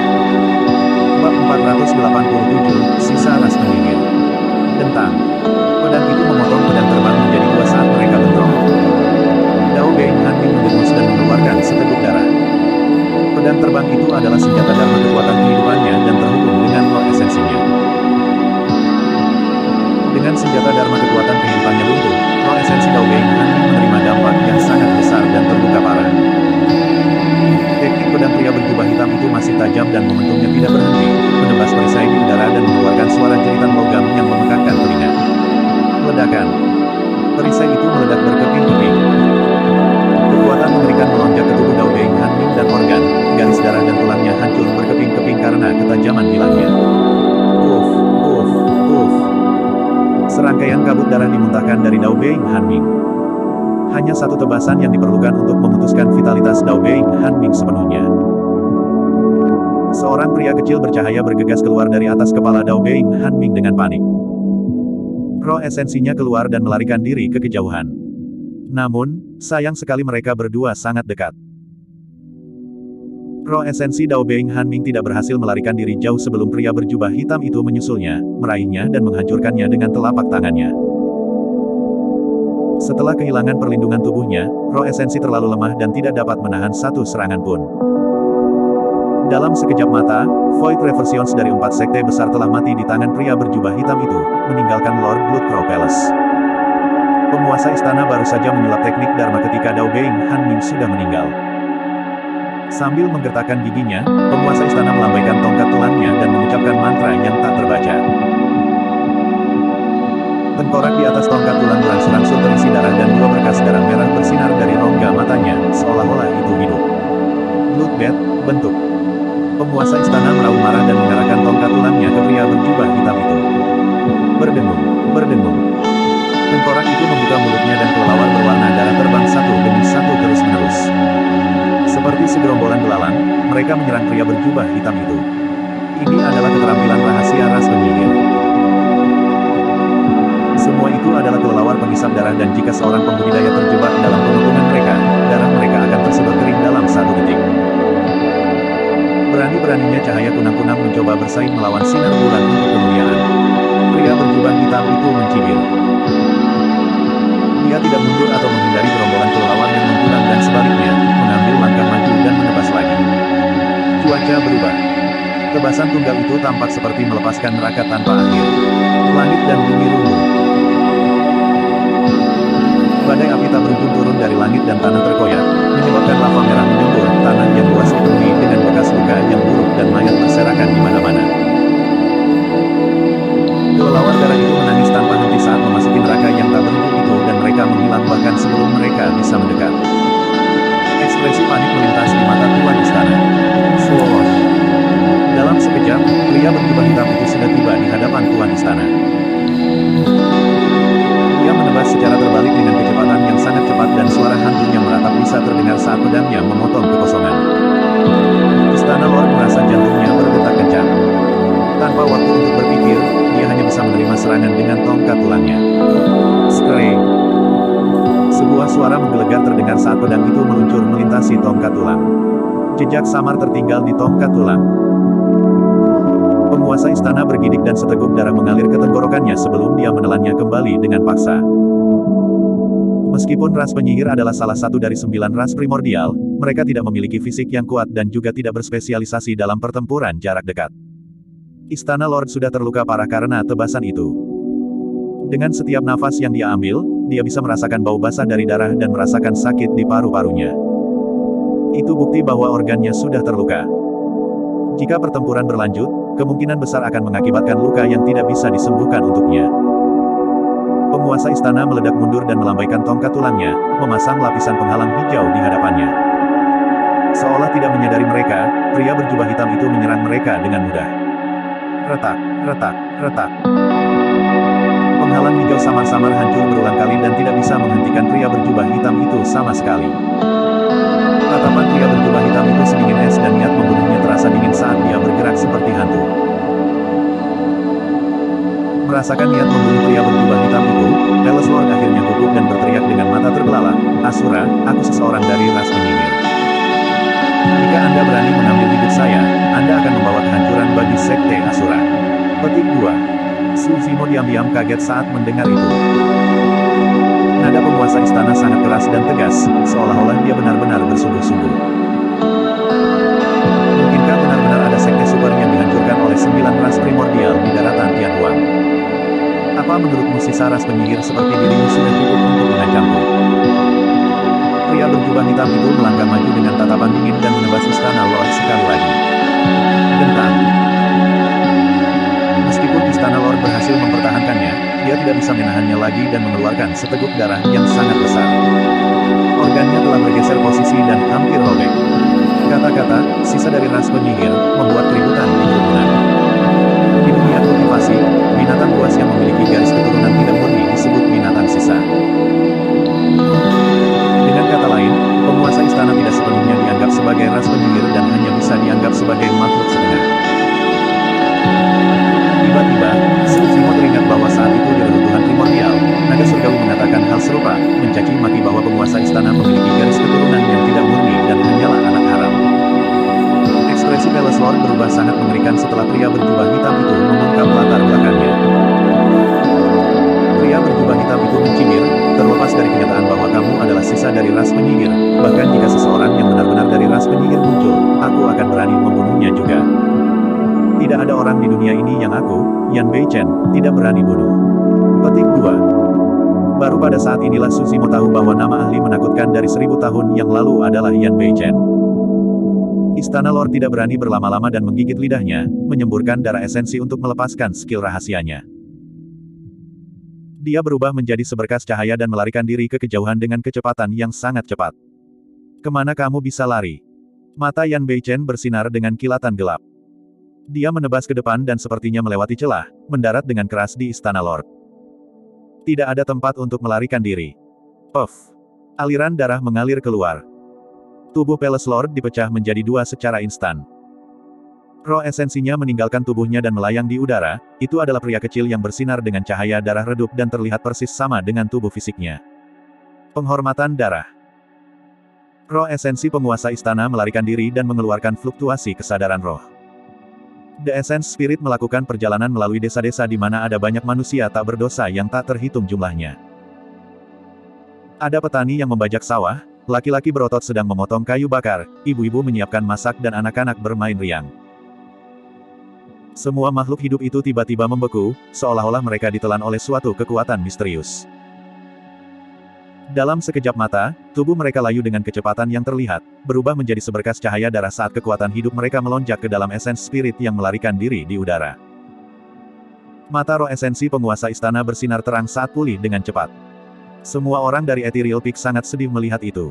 Bab 487, Sisa Ras Penyihir. Dentang. Pedang itu memotong pedang terbang menjadi dua saat mereka bentrok. Dao Being Hanming mendengus dan mengeluarkan seteguk darah. Pedang terbang itu adalah senjata Dharma kekuatan kehidupannya dan terhubung dengan roh esensinya. Dengan senjata Dharma kekuatan kehidupannya luntur, roh esensi Dao Being Hanming menerima dampak yang sangat besar dan terluka parah. Teknik pedang pria berjubah hitam itu masih tajam dan momentumnya tidak berhenti, menebas perisai di udara dan mengeluarkan suara jeritan logam yang memekakkan telinga. Ledakan. Perisai itu meledak berkeping-keping. Kekuatan mengerikan melonjak ke tubuh Dao Being Hanming dan organ, garis darah dan tulangnya hancur berkeping-keping karena ketajaman bilangnya. Uff, uff, uff. Serangkaian kabut darah dimuntahkan dari Dao Being Hanming. Hanya satu tebasan yang diperlukan untuk memutuskan vitalitas Dao Being Hanming sepenuhnya. Seorang pria kecil bercahaya bergegas keluar dari atas kepala Dao Being Hanming dengan panik. Roh esensinya keluar dan melarikan diri ke kejauhan. Namun, sayang sekali mereka berdua sangat dekat. Roh esensi Dao Being Hanming tidak berhasil melarikan diri jauh sebelum pria berjubah hitam itu menyusulnya, meraihnya dan menghancurkannya dengan telapak tangannya. Setelah kehilangan perlindungan tubuhnya, roh esensi terlalu lemah dan tidak dapat menahan satu serangan pun. Dalam sekejap mata, Void Reversions dari 4 sekte besar telah mati di tangan pria berjubah hitam itu, meninggalkan Lord Bloodcrow Palace. Penguasa istana baru saja menyulap teknik Dharma ketika Dao Being Hanming sudah meninggal. Sambil menggertakkan giginya, penguasa istana melambaikan tongkat tulangnya dan mengucapkan mantra yang tak terbaca. Tengkorak di atas tongkat tulang berangsur-angsur terisi darah dan dua berkas darah merah bersinar dari rongga matanya, seolah-olah itu hidup. Bloodbath, bentuk. Penguasa istana meraung marah dan mengarahkan tongkat tulangnya ke pria berjubah hitam itu. Berdengung, berdengung. Tengkorak itu membuka mulutnya dan kelelawar berwarna darah terbang satu demi satu terus-menerus. Seperti segerombolan belalang, mereka menyerang pria berjubah hitam itu. Ini adalah keterampilan rahasia ras penyihir. Semua itu adalah kelelawar penghisap darah dan jika seorang pembudidaya terjebak dalam pengepungan mereka, darah mereka akan tersedot kering dalam 1 detik. Berani-beraninya cahaya kunang-kunang mencoba bersaing melawan sinar bulan untuk kemuliaan. Pria berjubah hitam itu mencibir. Dia tidak mundur atau menghindari gerombolan kelelawar yang menggulang dan sebaliknya, mengambil langkah maju dan menebas lagi. Cuaca berubah. Tebasan tunggal itu tampak seperti melepaskan neraka tanpa akhir. Langit dan bumi runtuh. Badai api tak berujung turun dari langit dan tanah terkoyak, menyebabkan lava merah menyembur, tanah yang luas dipenuhi dengan bekas luka yang buruk dan mayat berserakan di mana-mana. Kelelawar darah itu menangis tanpa henti saat memasuki neraka yang tak berujung itu dan mereka menghilang bahkan sebelum mereka bisa mendekat. Ekspresi panik melintas di mata tuan istana. Swoosh. Dalam sekejap, pria berjubah hitam itu sudah tiba di hadapan tuan istana. Dia menebas secara terbalik dengan kecepatan yang sangat cepat dan suara hantu yang meratap bisa terdengar saat pedangnya memotong kekosongan. Istana Lord merasa jantungnya berdetak kencang. Tanpa waktu untuk berpikir, dia hanya bisa menerima serangan dengan tongkat tulangnya. Scream. Sebuah suara menggelegar terdengar saat pedang itu meluncur melintasi tongkat tulang. Jejak samar tertinggal di tongkat tulang. Penguasa istana bergidik dan seteguk darah mengalir ke tenggorokannya sebelum dia menelannya kembali dengan paksa. Meskipun ras penyihir adalah salah satu dari 9 ras primordial, mereka tidak memiliki fisik yang kuat dan juga tidak berspesialisasi dalam pertempuran jarak dekat. Istana Lord sudah terluka parah karena tebasan itu. Dengan setiap nafas yang dia ambil, dia bisa merasakan bau basah dari darah dan merasakan sakit di paru-parunya. Itu bukti bahwa organnya sudah terluka. Jika pertempuran berlanjut, kemungkinan besar akan mengakibatkan luka yang tidak bisa disembuhkan untuknya. Penguasa istana meledak mundur dan melambaikan tongkat tulangnya, memasang lapisan penghalang hijau di hadapannya. Seolah tidak menyadari mereka, pria berjubah hitam itu menyerang mereka dengan mudah. Retak, retak, retak. Penghalang hijau samar-samar hancur berulang kali dan tidak bisa menghentikan pria berjubah hitam itu sama sekali. Tatapan pria berjubah hitam itu sedingin es dan niat membunuhnya terasa dingin saat dia bergerak seperti hantu. Merasakan niat membunuh pria berjubah hitam itu, Palace Lord akhirnya gugup dan berteriak dengan mata terbelalak, "Asura, aku seseorang dari ras penyihir. Jika Anda berani mengambil hidup saya, Anda akan membawa kehancuran bagi Sekte Asura." Petik 2. Su Zimo diam-diam kaget saat mendengar itu. Nada penguasa istana sangat keras dan tegas, seolah-olah dia benar-benar bersungguh-sungguh. Mungkinkah benar-benar ada sekte super yang dihancurkan oleh 9 ras primordial di daratan Tianhuang? Apa menurutmu sisa ras penyihir seperti dirimu sudah cukup untuk mengancamku? Pria berjubah hitam itu melangkah maju dengan tatapan dingin dan menebas istana Lord sekali lagi. Gentang. Meskipun istana Lord berhasil mempertahankannya, dia tidak bisa menahannya lagi dan mengeluarkan seteguk darah yang sangat besar. Organnya telah bergeser posisi dan hampir robek. Kata-kata, sisa dari ras penyihir, membuat keributan di kerumunan. Di dunia kultivasi, binatang buas yang memiliki garis keturunan tidak murni disebut binatang sisa. Dengan kata lain, penguasa istana tidak sepenuhnya dianggap sebagai ras penyihir dan hanya bisa dianggap sebagai makhluk setengah. Tiba-tiba, Su Zimo teringat bahwa saat itu di reruntuhan primordial, naga surgawi mengatakan hal serupa, mencaci maki bahwa penguasa istana memiliki garis keturunan yang tidak murni dan hanyalah anak haram. Ekspresi Palace Lord berubah sangat mengerikan setelah pria berjubah hitam itu mengungkap latar belakangnya. Pria berjubah hitam itu mencibir, terlepas dari kenyataan bahwa kamu adalah sisa dari ras penyihir, bahkan jika seseorang yang benar-benar dari ras penyihir muncul, aku akan berani membunuhnya juga. Tidak ada orang di dunia ini yang aku, Yan Beichen, tidak berani bunuh. Petik 2. Baru pada saat inilah Su Zimo tahu bahwa nama ahli menakutkan dari 1000 tahun yang lalu adalah Yan Beichen. Istana Lord tidak berani berlama-lama dan menggigit lidahnya, menyemburkan darah esensi untuk melepaskan skill rahasianya. Dia berubah menjadi seberkas cahaya dan melarikan diri ke kejauhan dengan kecepatan yang sangat cepat. Kemana kamu bisa lari? Mata Yan Beichen bersinar dengan kilatan gelap. Dia menebas ke depan dan sepertinya melewati celah, mendarat dengan keras di Istana Lord. Tidak ada tempat untuk melarikan diri. Puff. Aliran darah mengalir keluar. Tubuh Palace Lord dipecah menjadi 2 secara instan. Roh esensinya meninggalkan tubuhnya dan melayang di udara, itu adalah pria kecil yang bersinar dengan cahaya darah redup dan terlihat persis sama dengan tubuh fisiknya. Penghormatan darah. Roh esensi penguasa istana melarikan diri dan mengeluarkan fluktuasi kesadaran roh. The Essence Spirit melakukan perjalanan melalui desa-desa di mana ada banyak manusia tak berdosa yang tak terhitung jumlahnya. Ada petani yang membajak sawah, laki-laki berotot sedang memotong kayu bakar, ibu-ibu menyiapkan masak dan anak-anak bermain riang. Semua makhluk hidup itu tiba-tiba membeku, seolah-olah mereka ditelan oleh suatu kekuatan misterius. Dalam sekejap mata, tubuh mereka layu dengan kecepatan yang terlihat, berubah menjadi seberkas cahaya darah saat kekuatan hidup mereka melonjak ke dalam esens spirit yang melarikan diri di udara. Mata roh esensi penguasa istana bersinar terang saat pulih dengan cepat. Semua orang dari Ethereal Peak sangat sedih melihat itu.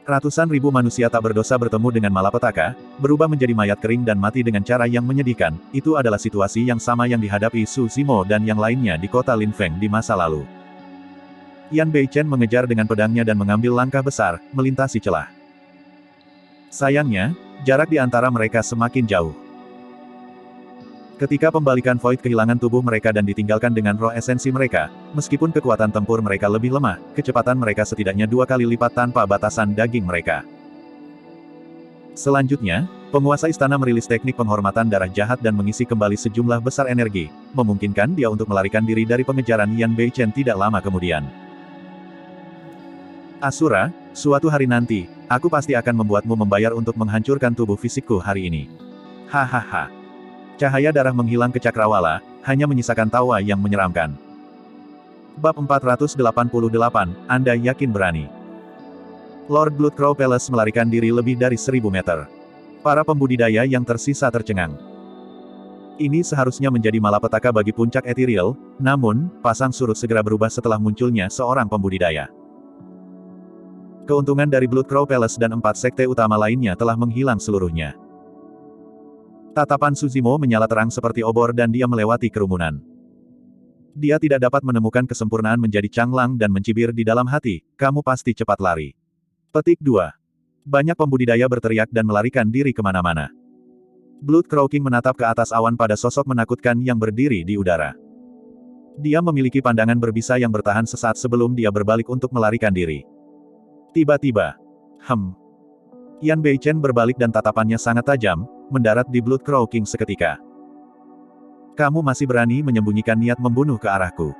Ratusan ribu manusia tak berdosa bertemu dengan malapetaka, berubah menjadi mayat kering dan mati dengan cara yang menyedihkan. Itu adalah situasi yang sama yang dihadapi Su Zimo dan yang lainnya di kota Linfeng di masa lalu. Yan Beichen mengejar dengan pedangnya dan mengambil langkah besar, melintasi celah. Sayangnya, jarak di antara mereka semakin jauh. Ketika pembalikan Void kehilangan tubuh mereka dan ditinggalkan dengan roh esensi mereka, meskipun kekuatan tempur mereka lebih lemah, kecepatan mereka setidaknya 2 kali lipat tanpa batasan daging mereka. Selanjutnya, penguasa istana merilis teknik penghormatan darah jahat dan mengisi kembali sejumlah besar energi, memungkinkan dia untuk melarikan diri dari pengejaran Yan Beichen tidak lama kemudian. Asura, suatu hari nanti, aku pasti akan membuatmu membayar untuk menghancurkan tubuh fisikku hari ini. Hahaha. Cahaya darah menghilang ke cakrawala, hanya menyisakan tawa yang menyeramkan. Bab 488, Anda yakin berani? Lord Bloodcrow Palace melarikan diri lebih dari 1000 meter. Para pembudidaya yang tersisa tercengang. Ini seharusnya menjadi malapetaka bagi puncak ethereal, namun, pasang surut segera berubah setelah munculnya seorang pembudidaya. Keuntungan dari Bloodcrow Palace dan 4 sekte utama lainnya telah menghilang seluruhnya. Tatapan Suzimo menyala terang seperti obor dan dia melewati kerumunan. Dia tidak dapat menemukan kesempurnaan menjadi canglang dan mencibir di dalam hati, kamu pasti cepat lari. Petik 2. Banyak pembudidaya berteriak dan melarikan diri kemana-mana. Bloodcrow King menatap ke atas awan pada sosok menakutkan yang berdiri di udara. Dia memiliki pandangan berbisa yang bertahan sesaat sebelum dia berbalik untuk melarikan diri. Tiba-tiba, Yan Beichen berbalik dan tatapannya sangat tajam, mendarat di Bloodcrow King seketika. Kamu masih berani menyembunyikan niat membunuh ke arahku.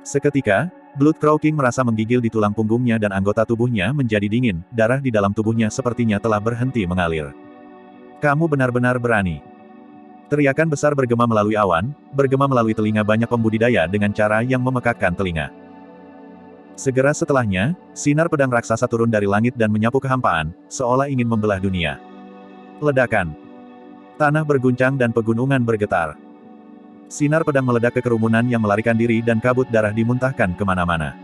Seketika, Bloodcrow King merasa menggigil di tulang punggungnya dan anggota tubuhnya menjadi dingin, darah di dalam tubuhnya sepertinya telah berhenti mengalir. Kamu benar-benar berani. Teriakan besar bergema melalui awan, bergema melalui telinga banyak pembudidaya dengan cara yang memekakkan telinga. Segera setelahnya, sinar pedang raksasa turun dari langit dan menyapu kehampaan, seolah ingin membelah dunia. Ledakan. Tanah berguncang dan pegunungan bergetar. Sinar pedang meledak ke kerumunan yang melarikan diri dan kabut darah dimuntahkan kemana-mana.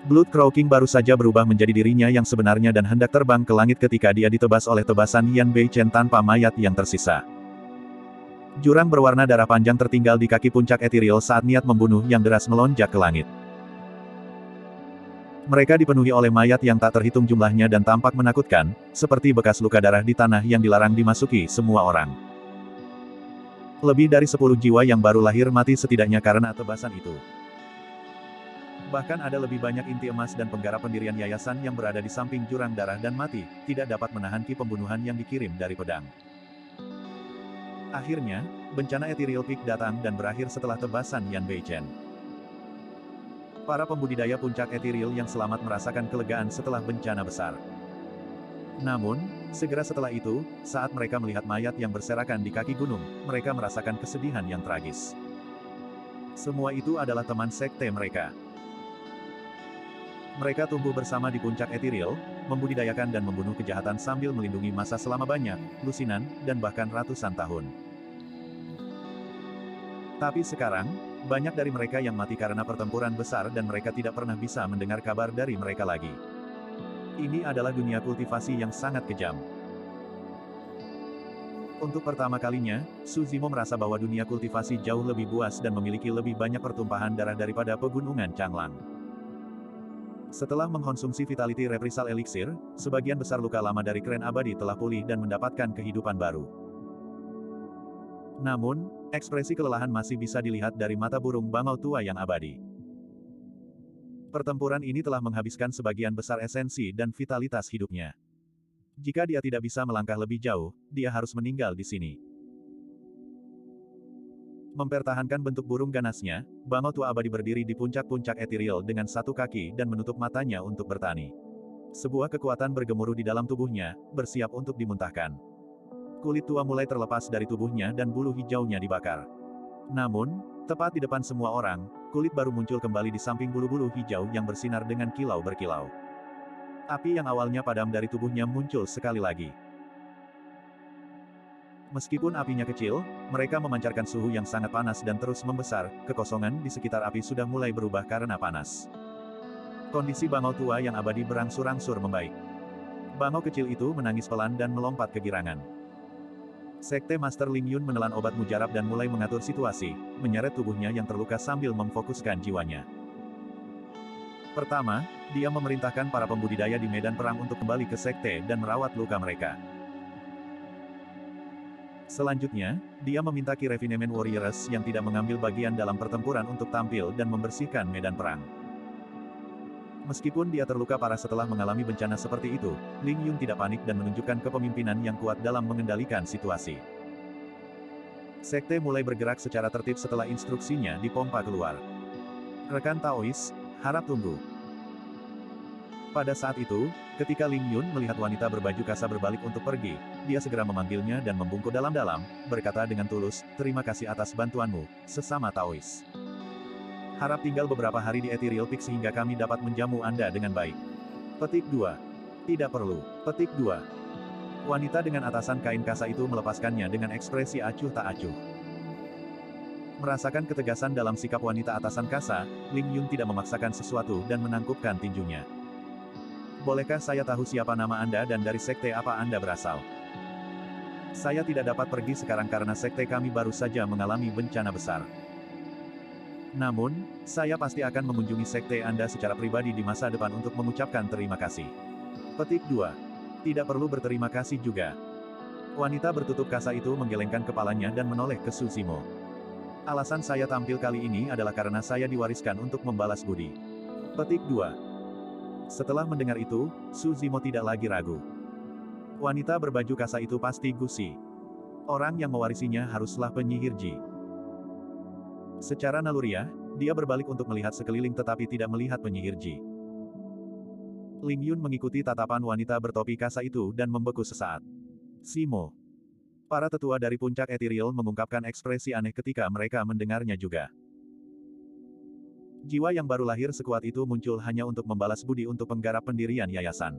Bloodcrow King baru saja berubah menjadi dirinya yang sebenarnya dan hendak terbang ke langit ketika dia ditebas oleh tebasan Yan Beichen tanpa mayat yang tersisa. Jurang berwarna darah panjang tertinggal di kaki puncak ethereal saat niat membunuh yang deras melonjak ke langit. Mereka dipenuhi oleh mayat yang tak terhitung jumlahnya dan tampak menakutkan, seperti bekas luka darah di tanah yang dilarang dimasuki semua orang. Lebih dari 10 jiwa yang baru lahir mati setidaknya karena tebasan itu. Bahkan ada lebih banyak inti emas dan penggarap pendirian yayasan yang berada di samping jurang darah dan mati, tidak dapat menahan ki pembunuhan yang dikirim dari pedang. Akhirnya, bencana Ethereal Peak datang dan berakhir setelah tebasan Yan Beichen. Para pembudidaya puncak ethereal yang selamat merasakan kelegaan setelah bencana besar. Namun, segera setelah itu, saat mereka melihat mayat yang berserakan di kaki gunung, mereka merasakan kesedihan yang tragis. Semua itu adalah teman sekte mereka. Mereka tumbuh bersama di puncak ethereal, membudidayakan dan membunuh kejahatan sambil melindungi masa selama banyak, lusinan, dan bahkan ratusan tahun. Tapi sekarang, banyak dari mereka yang mati karena pertempuran besar dan mereka tidak pernah bisa mendengar kabar dari mereka lagi. Ini adalah dunia kultivasi yang sangat kejam. Untuk pertama kalinya, Suzimo merasa bahwa dunia kultivasi jauh lebih buas dan memiliki lebih banyak pertumpahan darah daripada pegunungan Changlang. Setelah mengkonsumsi Vitality Reprisal Elixir, sebagian besar luka lama dari kren abadi telah pulih dan mendapatkan kehidupan baru. Namun, ekspresi kelelahan masih bisa dilihat dari mata burung bangau tua yang abadi. Pertempuran ini telah menghabiskan sebagian besar esensi dan vitalitas hidupnya. Jika dia tidak bisa melangkah lebih jauh, dia harus meninggal di sini. Mempertahankan bentuk burung ganasnya, bangau tua abadi berdiri di puncak-puncak ethereal dengan satu kaki dan menutup matanya untuk bertani. Sebuah kekuatan bergemuruh di dalam tubuhnya, bersiap untuk dimuntahkan. Kulit tua mulai terlepas dari tubuhnya dan bulu hijaunya dibakar. Namun, tepat di depan semua orang, kulit baru muncul kembali di samping bulu-bulu hijau yang bersinar dengan kilau berkilau. Api yang awalnya padam dari tubuhnya muncul sekali lagi. Meskipun apinya kecil, mereka memancarkan suhu yang sangat panas dan terus membesar, kekosongan di sekitar api sudah mulai berubah karena panas. Kondisi bangau tua yang abadi berangsur-angsur membaik. Bangau kecil itu menangis pelan dan melompat kegirangan. Sekte Master Ling Yun menelan obat mujarab dan mulai mengatur situasi, menyeret tubuhnya yang terluka sambil memfokuskan jiwanya. Pertama, dia memerintahkan para pembudidaya di medan perang untuk kembali ke sekte dan merawat luka mereka. Selanjutnya, dia meminta Ki Refinement Warriors yang tidak mengambil bagian dalam pertempuran untuk tampil dan membersihkan medan perang. Meskipun dia terluka parah setelah mengalami bencana seperti itu, Ling Yun tidak panik dan menunjukkan kepemimpinan yang kuat dalam mengendalikan situasi. Sekte mulai bergerak secara tertib setelah instruksinya dipompa keluar. Rekan Taois, harap tunggu. Pada saat itu, ketika Ling Yun melihat wanita berbaju kasa berbalik untuk pergi, dia segera memanggilnya dan membungkuk dalam-dalam, berkata dengan tulus, "Terima kasih atas bantuanmu, sesama Taois." Harap tinggal beberapa hari di Ethereal Peak sehingga kami dapat menjamu Anda dengan baik. Petik 2. Tidak perlu. Petik 2. Wanita dengan atasan kain kasa itu melepaskannya dengan ekspresi acuh tak acuh. Merasakan ketegasan dalam sikap wanita atasan kasa, Ling Yun tidak memaksakan sesuatu dan menangkupkan tinjunya. Bolehkah saya tahu siapa nama Anda dan dari sekte apa Anda berasal? Saya tidak dapat pergi sekarang karena sekte kami baru saja mengalami bencana besar. Namun, saya pasti akan mengunjungi sekte Anda secara pribadi di masa depan untuk mengucapkan terima kasih. Petik 2. Tidak perlu berterima kasih juga. Wanita bertutup kasa itu menggelengkan kepalanya dan menoleh ke Su Zimo. Alasan saya tampil kali ini adalah karena saya diwariskan untuk membalas budi. Petik 2. Setelah mendengar itu, Su Zimo tidak lagi ragu. Wanita berbaju kasa itu pasti Gusi. Orang yang mewarisinya haruslah penyihir Ji. Secara naluriah, dia berbalik untuk melihat sekeliling tetapi tidak melihat penyihir Ji. Ling Yun mengikuti tatapan wanita bertopi kasa itu dan membeku sesaat. Simo. Para tetua dari puncak Ethereal mengungkapkan ekspresi aneh ketika mereka mendengarnya juga. Jiwa yang baru lahir sekuat itu muncul hanya untuk membalas budi untuk penggarap pendirian yayasan.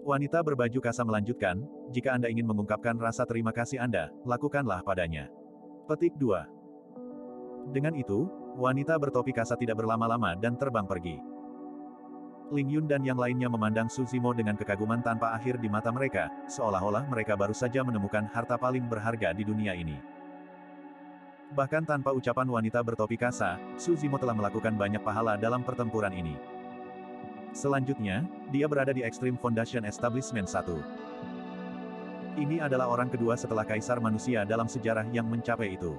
Wanita berbaju kasa melanjutkan, jika Anda ingin mengungkapkan rasa terima kasih Anda, lakukanlah padanya. Petik 2. Dengan itu, wanita bertopi kasa tidak berlama-lama dan terbang pergi. Ling Yun dan yang lainnya memandang Su Zimo dengan kekaguman tanpa akhir di mata mereka, seolah-olah mereka baru saja menemukan harta paling berharga di dunia ini. Bahkan tanpa ucapan wanita bertopi kasa, Su Zimo telah melakukan banyak pahala dalam pertempuran ini. Selanjutnya, dia berada di Extreme Foundation Establishment 1. Ini adalah orang kedua setelah Kaisar Manusia dalam sejarah yang mencapai itu.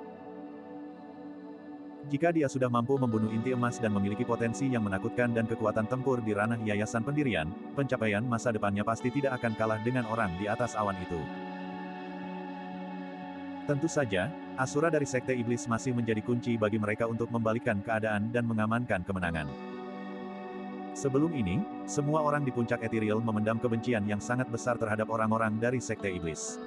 Jika dia sudah mampu membunuh inti emas dan memiliki potensi yang menakutkan dan kekuatan tempur di ranah yayasan pendirian, pencapaian masa depannya pasti tidak akan kalah dengan orang di atas awan itu. Tentu saja, Asura dari Sekte Iblis masih menjadi kunci bagi mereka untuk membalikkan keadaan dan mengamankan kemenangan. Sebelum ini, semua orang di puncak Ethereal memendam kebencian yang sangat besar terhadap orang-orang dari Sekte Iblis.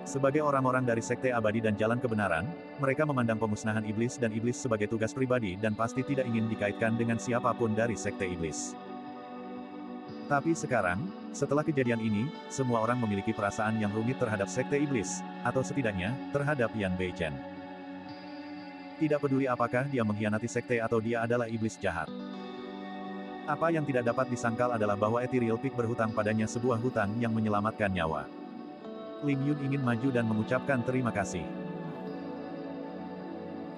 Sebagai orang-orang dari Sekte Abadi dan Jalan Kebenaran, mereka memandang pemusnahan iblis dan iblis sebagai tugas pribadi dan pasti tidak ingin dikaitkan dengan siapapun dari Sekte Iblis. Tapi sekarang, setelah kejadian ini, semua orang memiliki perasaan yang rumit terhadap Sekte Iblis, atau setidaknya, terhadap Yan Beichen. Tidak peduli apakah dia mengkhianati sekte atau dia adalah iblis jahat. Apa yang tidak dapat disangkal adalah bahwa Ethereal Peak berhutang padanya sebuah hutang yang menyelamatkan nyawa. Ling Yun ingin maju dan mengucapkan terima kasih.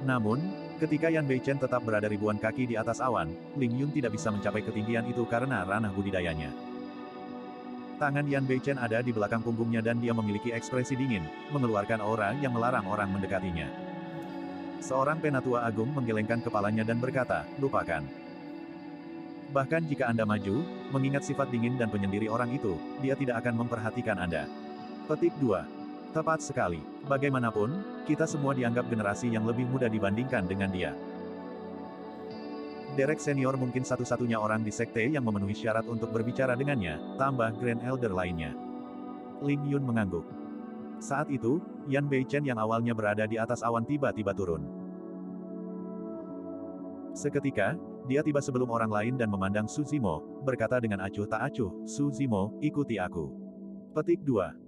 Namun, ketika Yan Beichen tetap berada ribuan kaki di atas awan, Ling Yun tidak bisa mencapai ketinggian itu karena ranah budidayanya. Tangan Yan Beichen ada di belakang punggungnya dan dia memiliki ekspresi dingin, mengeluarkan aura yang melarang orang mendekatinya. Seorang penatua agung menggelengkan kepalanya dan berkata, lupakan. Bahkan jika Anda maju, mengingat sifat dingin dan penyendiri orang itu, dia tidak akan memperhatikan Anda. Petik 2. Tepat sekali. Bagaimanapun, kita semua dianggap generasi yang lebih muda dibandingkan dengan dia. Derek Senior mungkin satu-satunya orang di sekte yang memenuhi syarat untuk berbicara dengannya, tambah Grand Elder lainnya. Ling Yun mengangguk. Saat itu, Yan Beichen yang awalnya berada di atas awan tiba-tiba turun. Seketika, dia tiba sebelum orang lain dan memandang Su Zimo, berkata dengan acuh tak acuh, Su Zimo, ikuti aku. Petik 2.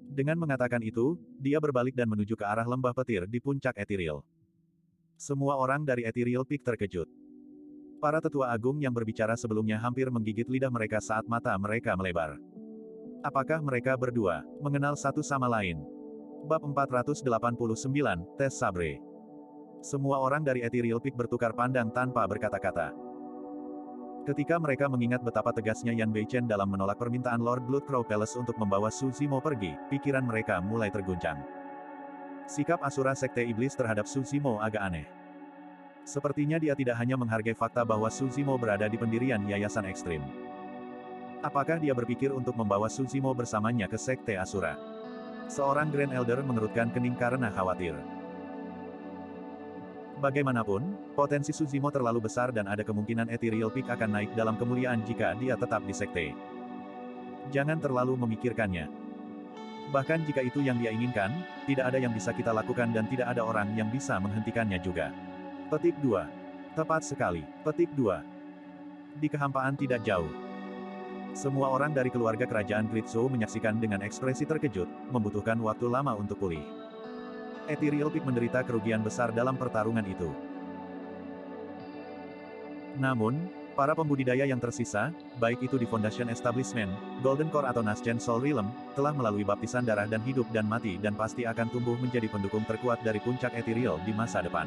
Dengan mengatakan itu, dia berbalik dan menuju ke arah lembah petir di puncak Ethereal. Semua orang dari Ethereal Peak terkejut. Para tetua agung yang berbicara sebelumnya hampir menggigit lidah mereka saat mata mereka melebar. Apakah mereka berdua mengenal satu sama lain? Bab 489, Tes Sabre. Semua orang dari Ethereal Peak bertukar pandang tanpa berkata-kata. Ketika mereka mengingat betapa tegasnya Yan Beichen dalam menolak permintaan Lord Bloodcrow Palace untuk membawa Su Zimo pergi, pikiran mereka mulai terguncang. Sikap Asura Sekte Iblis terhadap Su Zimo agak aneh. Sepertinya dia tidak hanya menghargai fakta bahwa Su Zimo berada di pendirian Yayasan Ekstrim. Apakah dia berpikir untuk membawa Su Zimo bersamanya ke Sekte Asura? Seorang Grand Elder mengerutkan kening karena khawatir. Bagaimanapun, potensi Su Zimo terlalu besar dan ada kemungkinan Ethereal Peak akan naik dalam kemuliaan jika dia tetap di sekte. Jangan terlalu memikirkannya. Bahkan jika itu yang dia inginkan, tidak ada yang bisa kita lakukan dan tidak ada orang yang bisa menghentikannya juga. Petik 2. Tepat sekali. Petik 2. Di kehampaan tidak jauh. Semua orang dari keluarga kerajaan Great Zhou menyaksikan dengan ekspresi terkejut, membutuhkan waktu lama untuk pulih. Ethereal Peak menderita kerugian besar dalam pertarungan itu. Namun, para pembudidaya yang tersisa, baik itu di Foundation Establishment, Golden Core atau Nascent Soul Realm, telah melalui baptisan darah dan hidup dan mati dan pasti akan tumbuh menjadi pendukung terkuat dari puncak Ethereal di masa depan.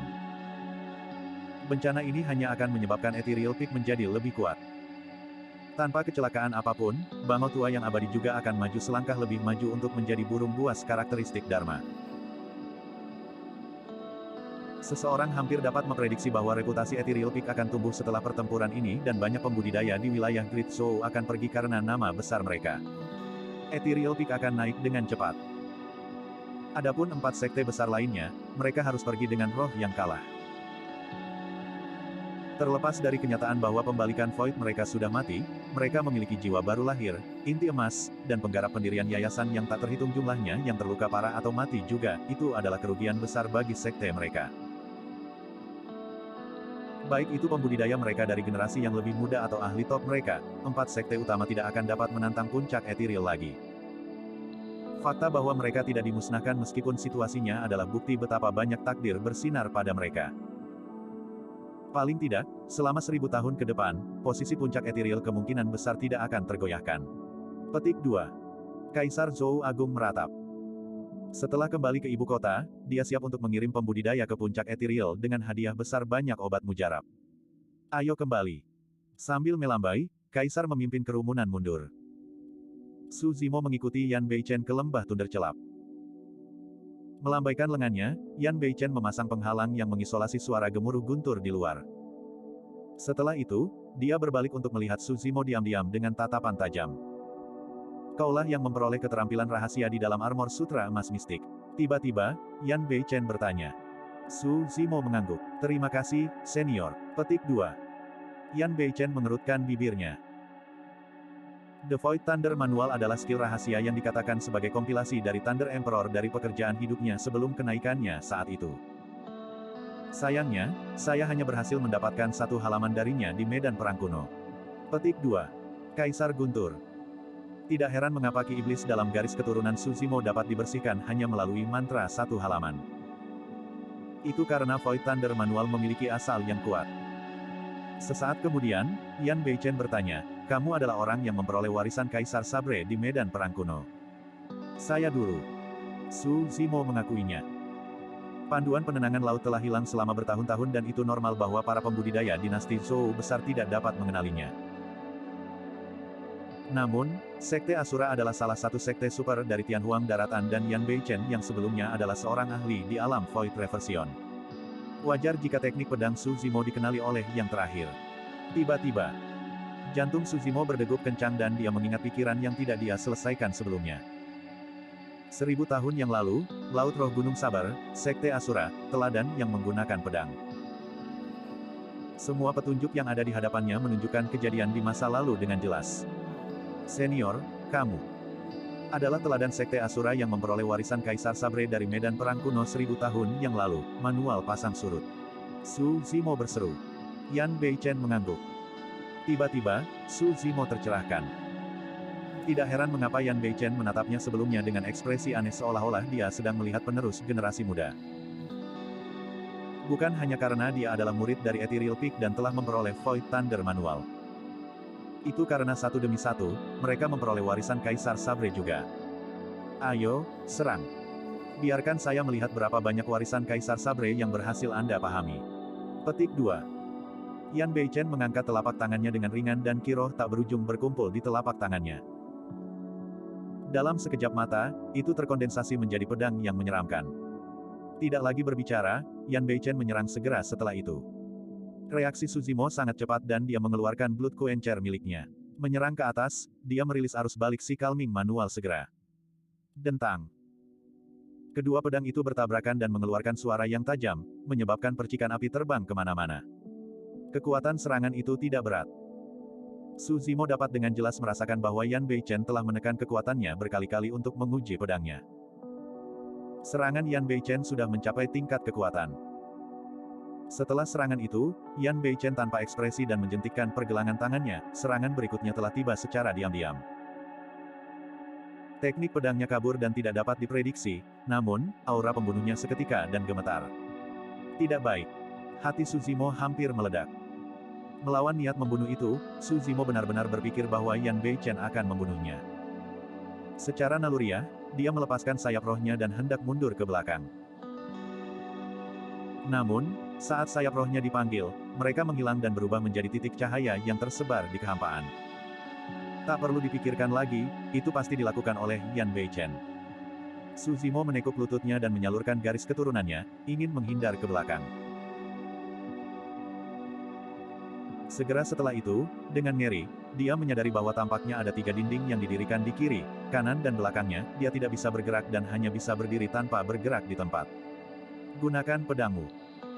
Bencana ini hanya akan menyebabkan Ethereal Peak menjadi lebih kuat. Tanpa kecelakaan apapun, Bangau tua yang abadi juga akan maju selangkah lebih maju untuk menjadi burung buas karakteristik Dharma. Seseorang hampir dapat memprediksi bahwa reputasi Ethereal Peak akan tumbuh setelah pertempuran ini dan banyak pembudidaya di wilayah Great Zhou akan pergi karena nama besar mereka. Ethereal Peak akan naik dengan cepat. Adapun 4 sekte besar lainnya, mereka harus pergi dengan roh yang kalah. Terlepas dari kenyataan bahwa pembalikan Void mereka sudah mati, mereka memiliki jiwa baru lahir, inti emas, dan penggarap pendirian yayasan yang tak terhitung jumlahnya yang terluka parah atau mati juga, itu adalah kerugian besar bagi sekte mereka. Baik itu pembudidaya mereka dari generasi yang lebih muda atau ahli top mereka, 4 sekte utama tidak akan dapat menantang puncak Ethereal lagi. Fakta bahwa mereka tidak dimusnahkan meskipun situasinya adalah bukti betapa banyak takdir bersinar pada mereka. Paling tidak, selama 1000 tahun ke depan, posisi puncak Ethereal kemungkinan besar tidak akan tergoyahkan. Petik 2. Kaisar Zhou Agung meratap. Setelah kembali ke ibu kota, dia siap untuk mengirim pembudidaya ke puncak Ethereal dengan hadiah besar banyak obat mujarab. Ayo kembali. Sambil melambai, Kaisar memimpin kerumunan mundur. Su Zimo mengikuti Yan Beichen ke lembah Thundercelap. Melambaikan lengannya, Yan Beichen memasang penghalang yang mengisolasi suara gemuruh guntur di luar. Setelah itu, dia berbalik untuk melihat Su Zimo diam-diam dengan tatapan tajam. Kaulah yang memperoleh keterampilan rahasia di dalam armor sutra emas mistik. Tiba-tiba, Yan Beichen bertanya. Su Zimo mengangguk. Terima kasih, senior. Petik 2. Yan Beichen mengerutkan bibirnya. The Void Thunder Manual adalah skill rahasia yang dikatakan sebagai kompilasi dari Thunder Emperor dari pekerjaan hidupnya sebelum kenaikannya saat itu. Sayangnya, saya hanya berhasil mendapatkan 1 halaman darinya di medan perang kuno. Petik 2. Kaisar Guntur. Tidak heran mengapa Ki Iblis dalam garis keturunan Su Zimo dapat dibersihkan hanya melalui mantra 1 halaman. Itu karena Void Thunder Manual memiliki asal yang kuat. Sesaat kemudian, Yan Beichen bertanya, kamu adalah orang yang memperoleh warisan Kaisar Sabre di medan perang kuno. Saya dulu. Su Zimo mengakuinya. Panduan penenangan laut telah hilang selama bertahun-tahun dan itu normal bahwa para pembudidaya dinasti Zhou besar tidak dapat mengenalinya. Namun, Sekte Asura adalah salah satu sekte super dari Tianhuang Daratan dan Yan Beichen yang sebelumnya adalah seorang ahli di alam Void Reversion. Wajar jika teknik pedang Su Zimo dikenali oleh yang terakhir. Tiba-tiba, jantung Su Zimo berdegup kencang dan dia mengingat pikiran yang tidak dia selesaikan sebelumnya. 1000 tahun yang lalu, Laut Roh Gunung Sabar, Sekte Asura, teladan yang menggunakan pedang. Semua petunjuk yang ada di hadapannya menunjukkan kejadian di masa lalu dengan jelas. Senior, kamu adalah teladan Sekte Asura yang memperoleh warisan Kaisar Sabre dari medan perang kuno 1000 tahun yang lalu, manual pasang surut. Su Zimo berseru. Yan Beichen mengangguk. Tiba-tiba, Su Zimo tercerahkan. Tidak heran mengapa Yan Beichen menatapnya sebelumnya dengan ekspresi aneh seolah-olah dia sedang melihat penerus generasi muda. Bukan hanya karena dia adalah murid dari Ethereal Peak dan telah memperoleh Void Thunder Manual. Itu karena satu demi satu, mereka memperoleh warisan Kaisar Sabre juga. Ayo, serang. Biarkan saya melihat berapa banyak warisan Kaisar Sabre yang berhasil Anda pahami. Petik 2. Yan Beichen mengangkat telapak tangannya dengan ringan dan kiroh tak berujung berkumpul di telapak tangannya. Dalam sekejap mata, itu terkondensasi menjadi pedang yang menyeramkan. Tidak lagi berbicara, Yan Beichen menyerang segera setelah itu. Reaksi Su Zimo sangat cepat dan dia mengeluarkan Blood Quencher miliknya. Menyerang ke atas, dia merilis arus balik si Calming Manual segera. Dentang. Kedua pedang itu bertabrakan dan mengeluarkan suara yang tajam, menyebabkan percikan api terbang kemana-mana. Kekuatan serangan itu tidak berat. Su Zimo dapat dengan jelas merasakan bahwa Yan Beichen telah menekan kekuatannya berkali-kali untuk menguji pedangnya. Serangan Yan Beichen sudah mencapai tingkat kekuatan. Setelah serangan itu, Yan Beichen tanpa ekspresi dan menjentikkan pergelangan tangannya, serangan berikutnya telah tiba secara diam-diam. Teknik pedangnya kabur dan tidak dapat diprediksi, namun, aura pembunuhnya seketika dan gemetar. Tidak baik. Hati Su Zimo hampir meledak. Melawan niat membunuh itu, Su Zimo benar-benar berpikir bahwa Yan Beichen akan membunuhnya. Secara naluriah, dia melepaskan sayap rohnya dan hendak mundur ke belakang. Namun, saat sayap rohnya dipanggil, mereka menghilang dan berubah menjadi titik cahaya yang tersebar di kehampaan. Tak perlu dipikirkan lagi, itu pasti dilakukan oleh Yan Beichen. Su Zimo menekuk lututnya dan menyalurkan garis keturunannya, ingin menghindar ke belakang. Segera setelah itu, dengan ngeri, dia menyadari bahwa tampaknya ada 3 dinding yang didirikan di kiri, kanan dan belakangnya, dia tidak bisa bergerak dan hanya bisa berdiri tanpa bergerak di tempat. Gunakan pedangmu.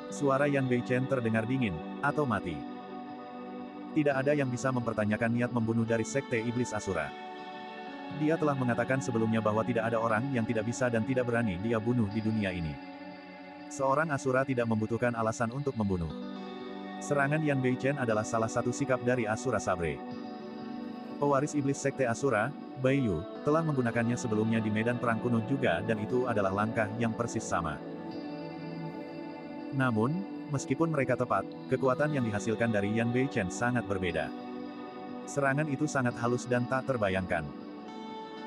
Suara Yan Beichen terdengar dingin, atau mati. Tidak ada yang bisa mempertanyakan niat membunuh dari Sekte Iblis Asura. Dia telah mengatakan sebelumnya bahwa tidak ada orang yang tidak bisa dan tidak berani dia bunuh di dunia ini. Seorang Asura tidak membutuhkan alasan untuk membunuh. Serangan Yan Beichen adalah salah satu sikap dari Asura Sabre. Pewaris iblis Sekte Asura, Baiyu, telah menggunakannya sebelumnya di medan perang kuno juga dan itu adalah langkah yang persis sama. Namun, meskipun mereka tepat, kekuatan yang dihasilkan dari Yan Beichen sangat berbeda. Serangan itu sangat halus dan tak terbayangkan.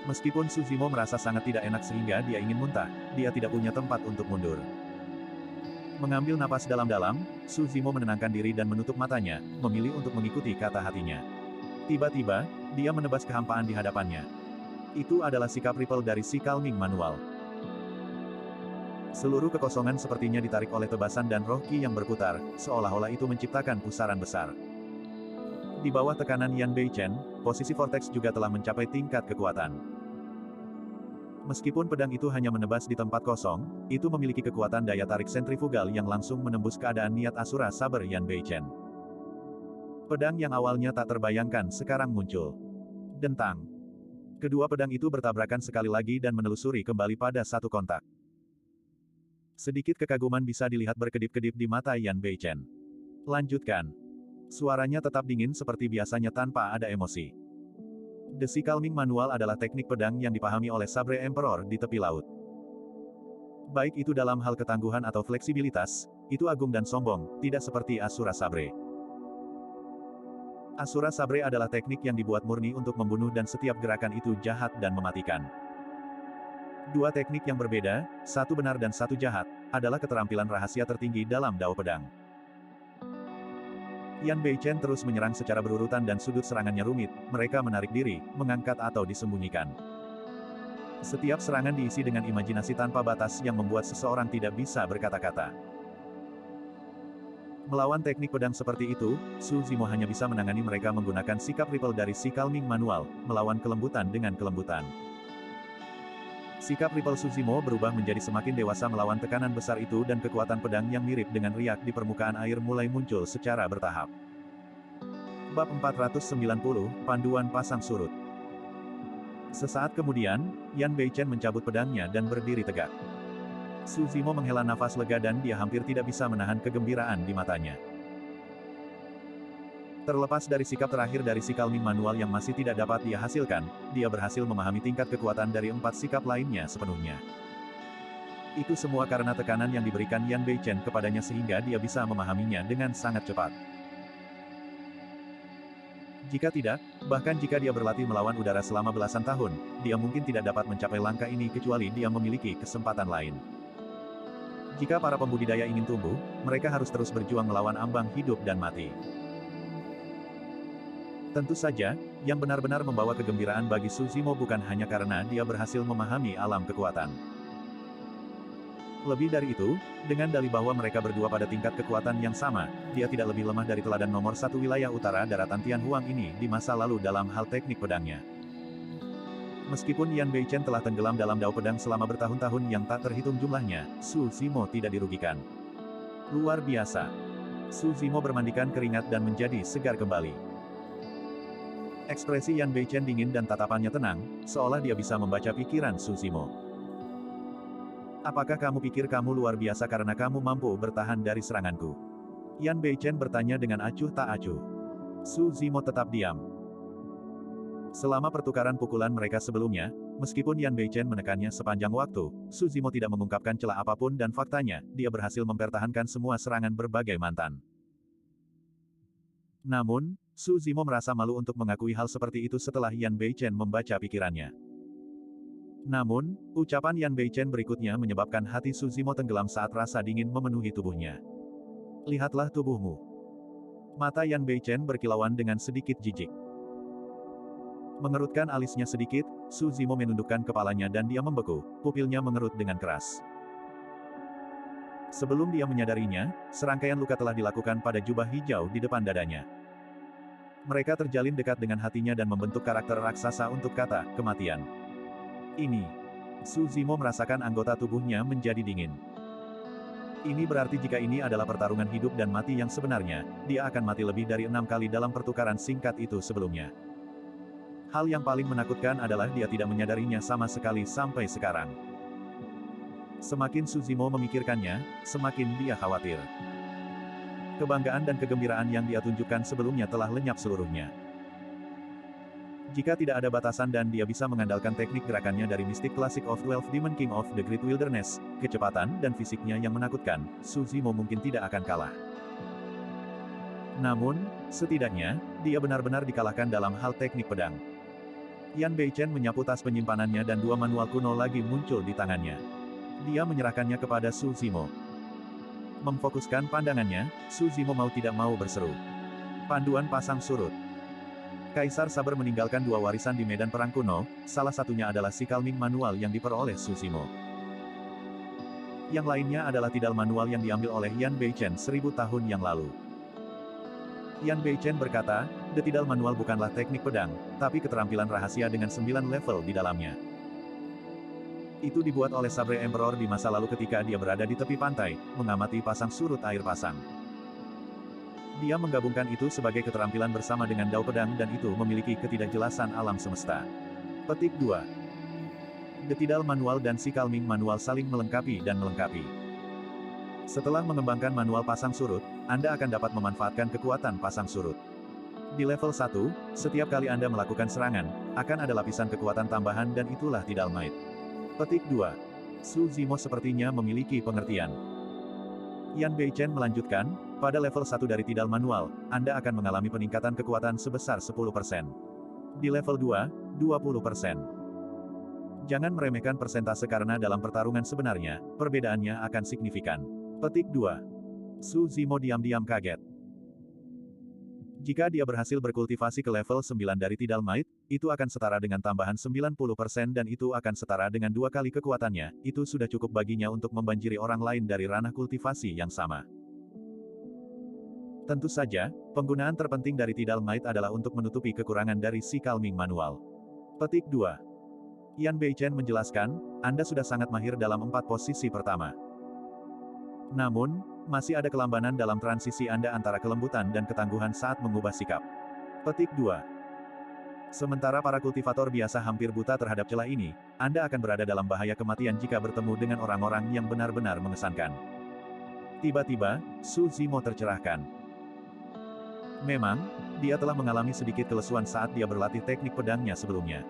Meskipun Su Zimo merasa sangat tidak enak sehingga dia ingin muntah, dia tidak punya tempat untuk mundur. Mengambil napas dalam-dalam, Su Zimo menenangkan diri dan menutup matanya, memilih untuk mengikuti kata hatinya. Tiba-tiba, dia menebas kehampaan di hadapannya. Itu adalah sikap ripple dari si Calming Manual. Seluruh kekosongan sepertinya ditarik oleh tebasan dan roh Qi yang berputar, seolah-olah itu menciptakan pusaran besar. Di bawah tekanan Yan Beichen, posisi Vortex juga telah mencapai tingkat kekuatan. Meskipun pedang itu hanya menebas di tempat kosong, itu memiliki kekuatan daya tarik sentrifugal yang langsung menembus keadaan niat Asura Saber Yan Beichen. Pedang yang awalnya tak terbayangkan sekarang muncul. Dentang. Kedua pedang itu bertabrakan sekali lagi dan menelusuri kembali pada satu kontak. Sedikit kekaguman bisa dilihat berkedip-kedip di mata Yan Beichen. Lanjutkan. Suaranya tetap dingin seperti biasanya tanpa ada emosi. The Sea Calming Manual adalah teknik pedang yang dipahami oleh Sabre Emperor di tepi laut. Baik itu dalam hal ketangguhan atau fleksibilitas, itu agung dan sombong, tidak seperti Asura Sabre. Asura Sabre adalah teknik yang dibuat murni untuk membunuh dan setiap gerakan itu jahat dan mematikan. Dua teknik yang berbeda, satu benar dan satu jahat, adalah keterampilan rahasia tertinggi dalam Dao Pedang. Yan Beichen terus menyerang secara berurutan dan sudut serangannya rumit, mereka menarik diri, mengangkat atau disembunyikan. Setiap serangan diisi dengan imajinasi tanpa batas yang membuat seseorang tidak bisa berkata-kata. Melawan teknik pedang seperti itu, Su Zimo hanya bisa menangani mereka menggunakan sikap ripple dari Sea Calming Manual, melawan kelembutan dengan kelembutan. Sikap ripple Su Zimo berubah menjadi semakin dewasa melawan tekanan besar itu dan kekuatan pedang yang mirip dengan riak di permukaan air mulai muncul secara bertahap. Bab 490, Panduan Pasang Surut. Sesaat kemudian, Yan Beichen mencabut pedangnya dan berdiri tegak. Su Zimo menghela nafas lega dan dia hampir tidak bisa menahan kegembiraan di matanya. Terlepas dari sikap terakhir dari Sea Calming Manual yang masih tidak dapat dia hasilkan, dia berhasil memahami tingkat kekuatan dari 4 sikap lainnya sepenuhnya. Itu semua karena tekanan yang diberikan Yan Beichen kepadanya sehingga dia bisa memahaminya dengan sangat cepat. Jika tidak, bahkan jika dia berlatih melawan udara selama belasan tahun, dia mungkin tidak dapat mencapai langkah ini kecuali dia memiliki kesempatan lain. Jika para pembudidaya ingin tumbuh, mereka harus terus berjuang melawan ambang hidup dan mati. Tentu saja, yang benar-benar membawa kegembiraan bagi Su Zimo bukan hanya karena dia berhasil memahami alam kekuatan. Lebih dari itu, dengan dalih bahwa mereka berdua pada tingkat kekuatan yang sama, dia tidak lebih lemah dari teladan nomor 1 wilayah utara daratan Tianhuang ini di masa lalu dalam hal teknik pedangnya. Meskipun Yan Beichen telah tenggelam dalam Dao Pedang selama bertahun-tahun yang tak terhitung jumlahnya, Su Zimo tidak dirugikan. Luar biasa. Su Zimo bermandikan keringat dan menjadi segar kembali. Ekspresi Yan Beichen dingin dan tatapannya tenang, seolah dia bisa membaca pikiran Su Zimo. Apakah kamu pikir kamu luar biasa karena kamu mampu bertahan dari seranganku? Yan Beichen bertanya dengan acuh tak acuh. Su Zimo tetap diam. Selama pertukaran pukulan mereka sebelumnya, meskipun Yan Beichen menekannya sepanjang waktu, Su Zimo tidak mengungkapkan celah apapun dan faktanya, dia berhasil mempertahankan semua serangan berbagai mantan. Namun, Su Zimo merasa malu untuk mengakui hal seperti itu setelah Yan Beichen membaca pikirannya. Namun, ucapan Yan Beichen berikutnya menyebabkan hati Su Zimo tenggelam saat rasa dingin memenuhi tubuhnya. Lihatlah tubuhmu. Mata Yan Beichen berkilauan dengan sedikit jijik. Mengerutkan alisnya sedikit, Su Zimo menundukkan kepalanya dan dia membeku, pupilnya mengerut dengan keras. Sebelum dia menyadarinya, serangkaian luka telah dilakukan pada jubah hijau di depan dadanya. Mereka terjalin dekat dengan hatinya dan membentuk karakter raksasa untuk kata, kematian. Ini. Su Zimo merasakan anggota tubuhnya menjadi dingin. Ini berarti jika ini adalah pertarungan hidup dan mati yang sebenarnya, dia akan mati lebih dari 6 kali dalam pertukaran singkat itu sebelumnya. Hal yang paling menakutkan adalah dia tidak menyadarinya sama sekali sampai sekarang. Semakin Su Zimo memikirkannya, semakin dia khawatir. Kebanggaan dan kegembiraan yang dia tunjukkan sebelumnya telah lenyap seluruhnya. Jika tidak ada batasan dan dia bisa mengandalkan teknik gerakannya dari Mystic Classic of 12 Demon King of the Great Wilderness, kecepatan dan fisiknya yang menakutkan, Su Zimo mungkin tidak akan kalah. Namun, setidaknya, dia benar-benar dikalahkan dalam hal teknik pedang. Yan Beichen menyapu tas penyimpanannya dan 2 manual kuno lagi muncul di tangannya. Dia menyerahkannya kepada Su Zimo. Memfokuskan pandangannya, Su Zimo mau tidak mau berseru. Panduan pasang surut. Kaisar Saber meninggalkan 2 warisan di medan perang kuno, salah satunya adalah si Calming manual yang diperoleh Su Zimo. Yang lainnya adalah tidal manual yang diambil oleh Yan Beichen 1000 tahun yang lalu. Yan Beichen berkata, the tidal manual bukanlah teknik pedang, tapi keterampilan rahasia dengan 9 level di dalamnya. Itu dibuat oleh Sabre Emperor di masa lalu ketika dia berada di tepi pantai, mengamati pasang surut air pasang. Dia menggabungkan itu sebagai keterampilan bersama dengan dao pedang dan itu memiliki ketidakjelasan alam semesta. Petik 2. The Tidal Manual dan si Calming Manual saling melengkapi dan melengkapi. Setelah mengembangkan manual pasang surut, Anda akan dapat memanfaatkan kekuatan pasang surut. Di level 1, setiap kali Anda melakukan serangan, akan ada lapisan kekuatan tambahan dan itulah Tidal Might. Petik 2. Su Zimo sepertinya memiliki pengertian. Yan Beichen melanjutkan, pada level 1 dari Tidal Manual, Anda akan mengalami peningkatan kekuatan sebesar 10%. Di level 2, 20%. Jangan meremehkan persentase karena dalam pertarungan sebenarnya, perbedaannya akan signifikan. Petik 2. Su Zimo diam-diam kaget. Jika dia berhasil berkultivasi ke level 9 dari Tidal Might, itu akan setara dengan tambahan 90% dan itu akan setara dengan 2 kali kekuatannya, itu sudah cukup baginya untuk membanjiri orang lain dari ranah kultivasi yang sama. Tentu saja, penggunaan terpenting dari Tidal Might adalah untuk menutupi kekurangan dari si Calming Manual. Petik 2. Yan Beichen menjelaskan, Anda sudah sangat mahir dalam 4 posisi pertama. Namun, masih ada kelambanan dalam transisi Anda antara kelembutan dan ketangguhan saat mengubah sikap. Petik 2. Sementara para kultivator biasa hampir buta terhadap celah ini, Anda akan berada dalam bahaya kematian jika bertemu dengan orang-orang yang benar-benar mengesankan. Tiba-tiba, Su Zimo tercerahkan. Memang, dia telah mengalami sedikit kelesuan saat dia berlatih teknik pedangnya sebelumnya.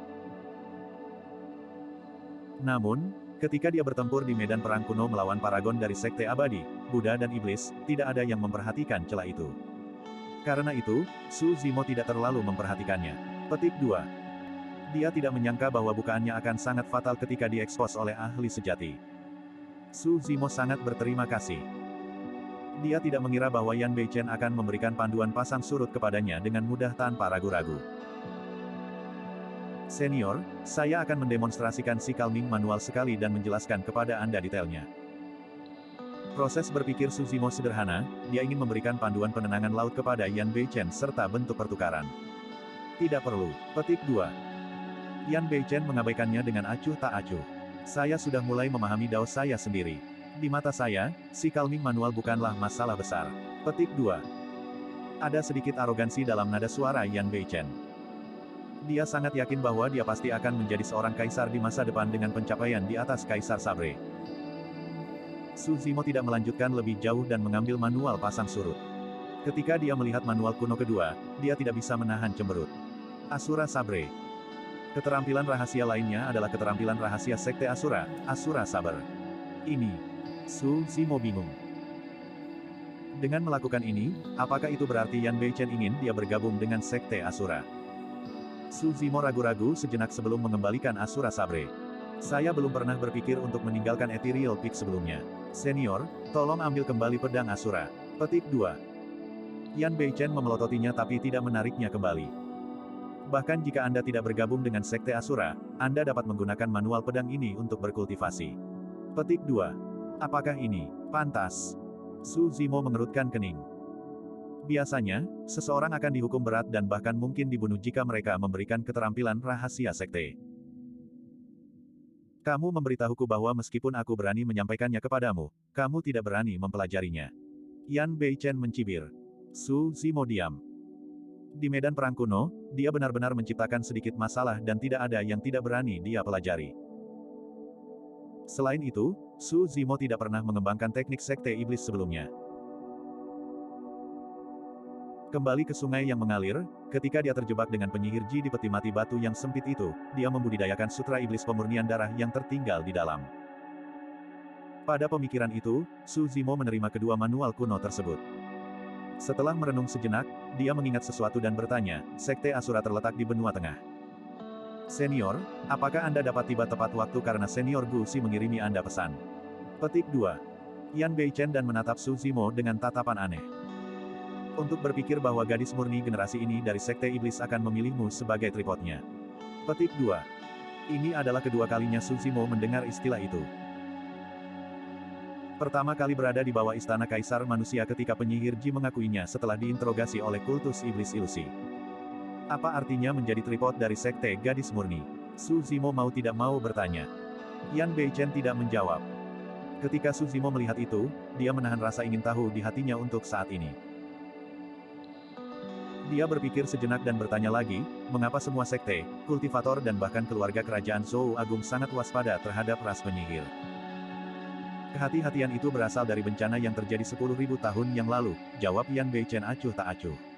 Namun, ketika dia bertempur di medan perang kuno melawan paragon dari Sekte Abadi, Buddha dan Iblis, tidak ada yang memperhatikan celah itu. Karena itu, Su Zimo tidak terlalu memperhatikannya. Petik 2. Dia tidak menyangka bahwa bukaannya akan sangat fatal ketika diekspos oleh ahli sejati. Su Zimo sangat berterima kasih. Dia tidak mengira bahwa Yan Beichen akan memberikan panduan pasang surut kepadanya dengan mudah tanpa ragu-ragu. Senior, saya akan mendemonstrasikan si Calming Manual sekali dan menjelaskan kepada Anda detailnya. Proses berpikir Su Zimo sederhana, dia ingin memberikan panduan penenangan laut kepada Yan Beichen serta bentuk pertukaran. Tidak perlu. Petik 2. Yan Beichen mengabaikannya dengan acuh tak acuh. Saya sudah mulai memahami dao saya sendiri. Di mata saya, si Calming Manual bukanlah masalah besar. Petik 2. Ada sedikit arogansi dalam nada suara Yan Beichen. Dia sangat yakin bahwa dia pasti akan menjadi seorang kaisar di masa depan dengan pencapaian di atas Kaisar Sabre. Su Zimo tidak melanjutkan lebih jauh dan mengambil manual pasang surut. Ketika dia melihat manual kuno kedua, dia tidak bisa menahan cemberut. Asura Sabre. Keterampilan rahasia lainnya adalah keterampilan rahasia Sekte Asura, Asura Saber. Ini. Su Zimo bingung. Dengan melakukan ini, apakah itu berarti Yan Beichen ingin dia bergabung dengan Sekte Asura? Su Zimo ragu-ragu sejenak sebelum mengembalikan Asura Sabre. Saya belum pernah berpikir untuk meninggalkan Ethereal Peak sebelumnya. Senior, tolong ambil kembali pedang Asura. Petik 2. Yan Beichen memelototinya tapi tidak menariknya kembali. Bahkan jika Anda tidak bergabung dengan Sekte Asura, Anda dapat menggunakan manual pedang ini untuk berkultivasi. Petik 2. Apakah ini pantas? Su Zimo mengerutkan kening. Biasanya, seseorang akan dihukum berat dan bahkan mungkin dibunuh jika mereka memberikan keterampilan rahasia sekte. Kamu memberitahuku bahwa meskipun aku berani menyampaikannya kepadamu, kamu tidak berani mempelajarinya. Yan Beichen mencibir. Su Zimo diam. Di medan perang kuno, dia benar-benar menciptakan sedikit masalah dan tidak ada yang tidak berani dia pelajari. Selain itu, Su Zimo tidak pernah mengembangkan teknik sekte iblis sebelumnya. Kembali ke sungai yang mengalir, ketika dia terjebak dengan penyihir Ji di peti mati batu yang sempit itu, dia membudidayakan sutra iblis pemurnian darah yang tertinggal di dalam. Pada pemikiran itu, Su Zimo menerima kedua manual kuno tersebut. Setelah merenung sejenak, dia mengingat sesuatu dan bertanya, Sekte Asura terletak di benua tengah. Senior, apakah Anda dapat tiba tepat waktu karena Senior Gu Si mengirimi Anda pesan? Petik 2. Yan Beichen dan menatap Su Zimo dengan tatapan aneh. Untuk berpikir bahwa gadis murni generasi ini dari Sekte Iblis akan memilihmu sebagai tripodnya. Petik 2. Ini adalah kedua kalinya Su Zimo mendengar istilah itu. Pertama kali berada di bawah istana Kaisar Manusia ketika penyihir Ji mengakuinya setelah diinterogasi oleh kultus Iblis Ilusi. Apa artinya menjadi tripod dari Sekte Gadis Murni? Su Zimo mau tidak mau bertanya. Yan Beichen tidak menjawab. Ketika Su Zimo melihat itu, dia menahan rasa ingin tahu di hatinya untuk saat ini. Dia berpikir sejenak dan bertanya lagi, mengapa semua sekte, kultivator dan bahkan keluarga kerajaan Zhou Agung sangat waspada terhadap ras penyihir. Kehati-hatian itu berasal dari bencana yang terjadi 10.000 tahun yang lalu, jawab Yan Beichen acuh tak acuh.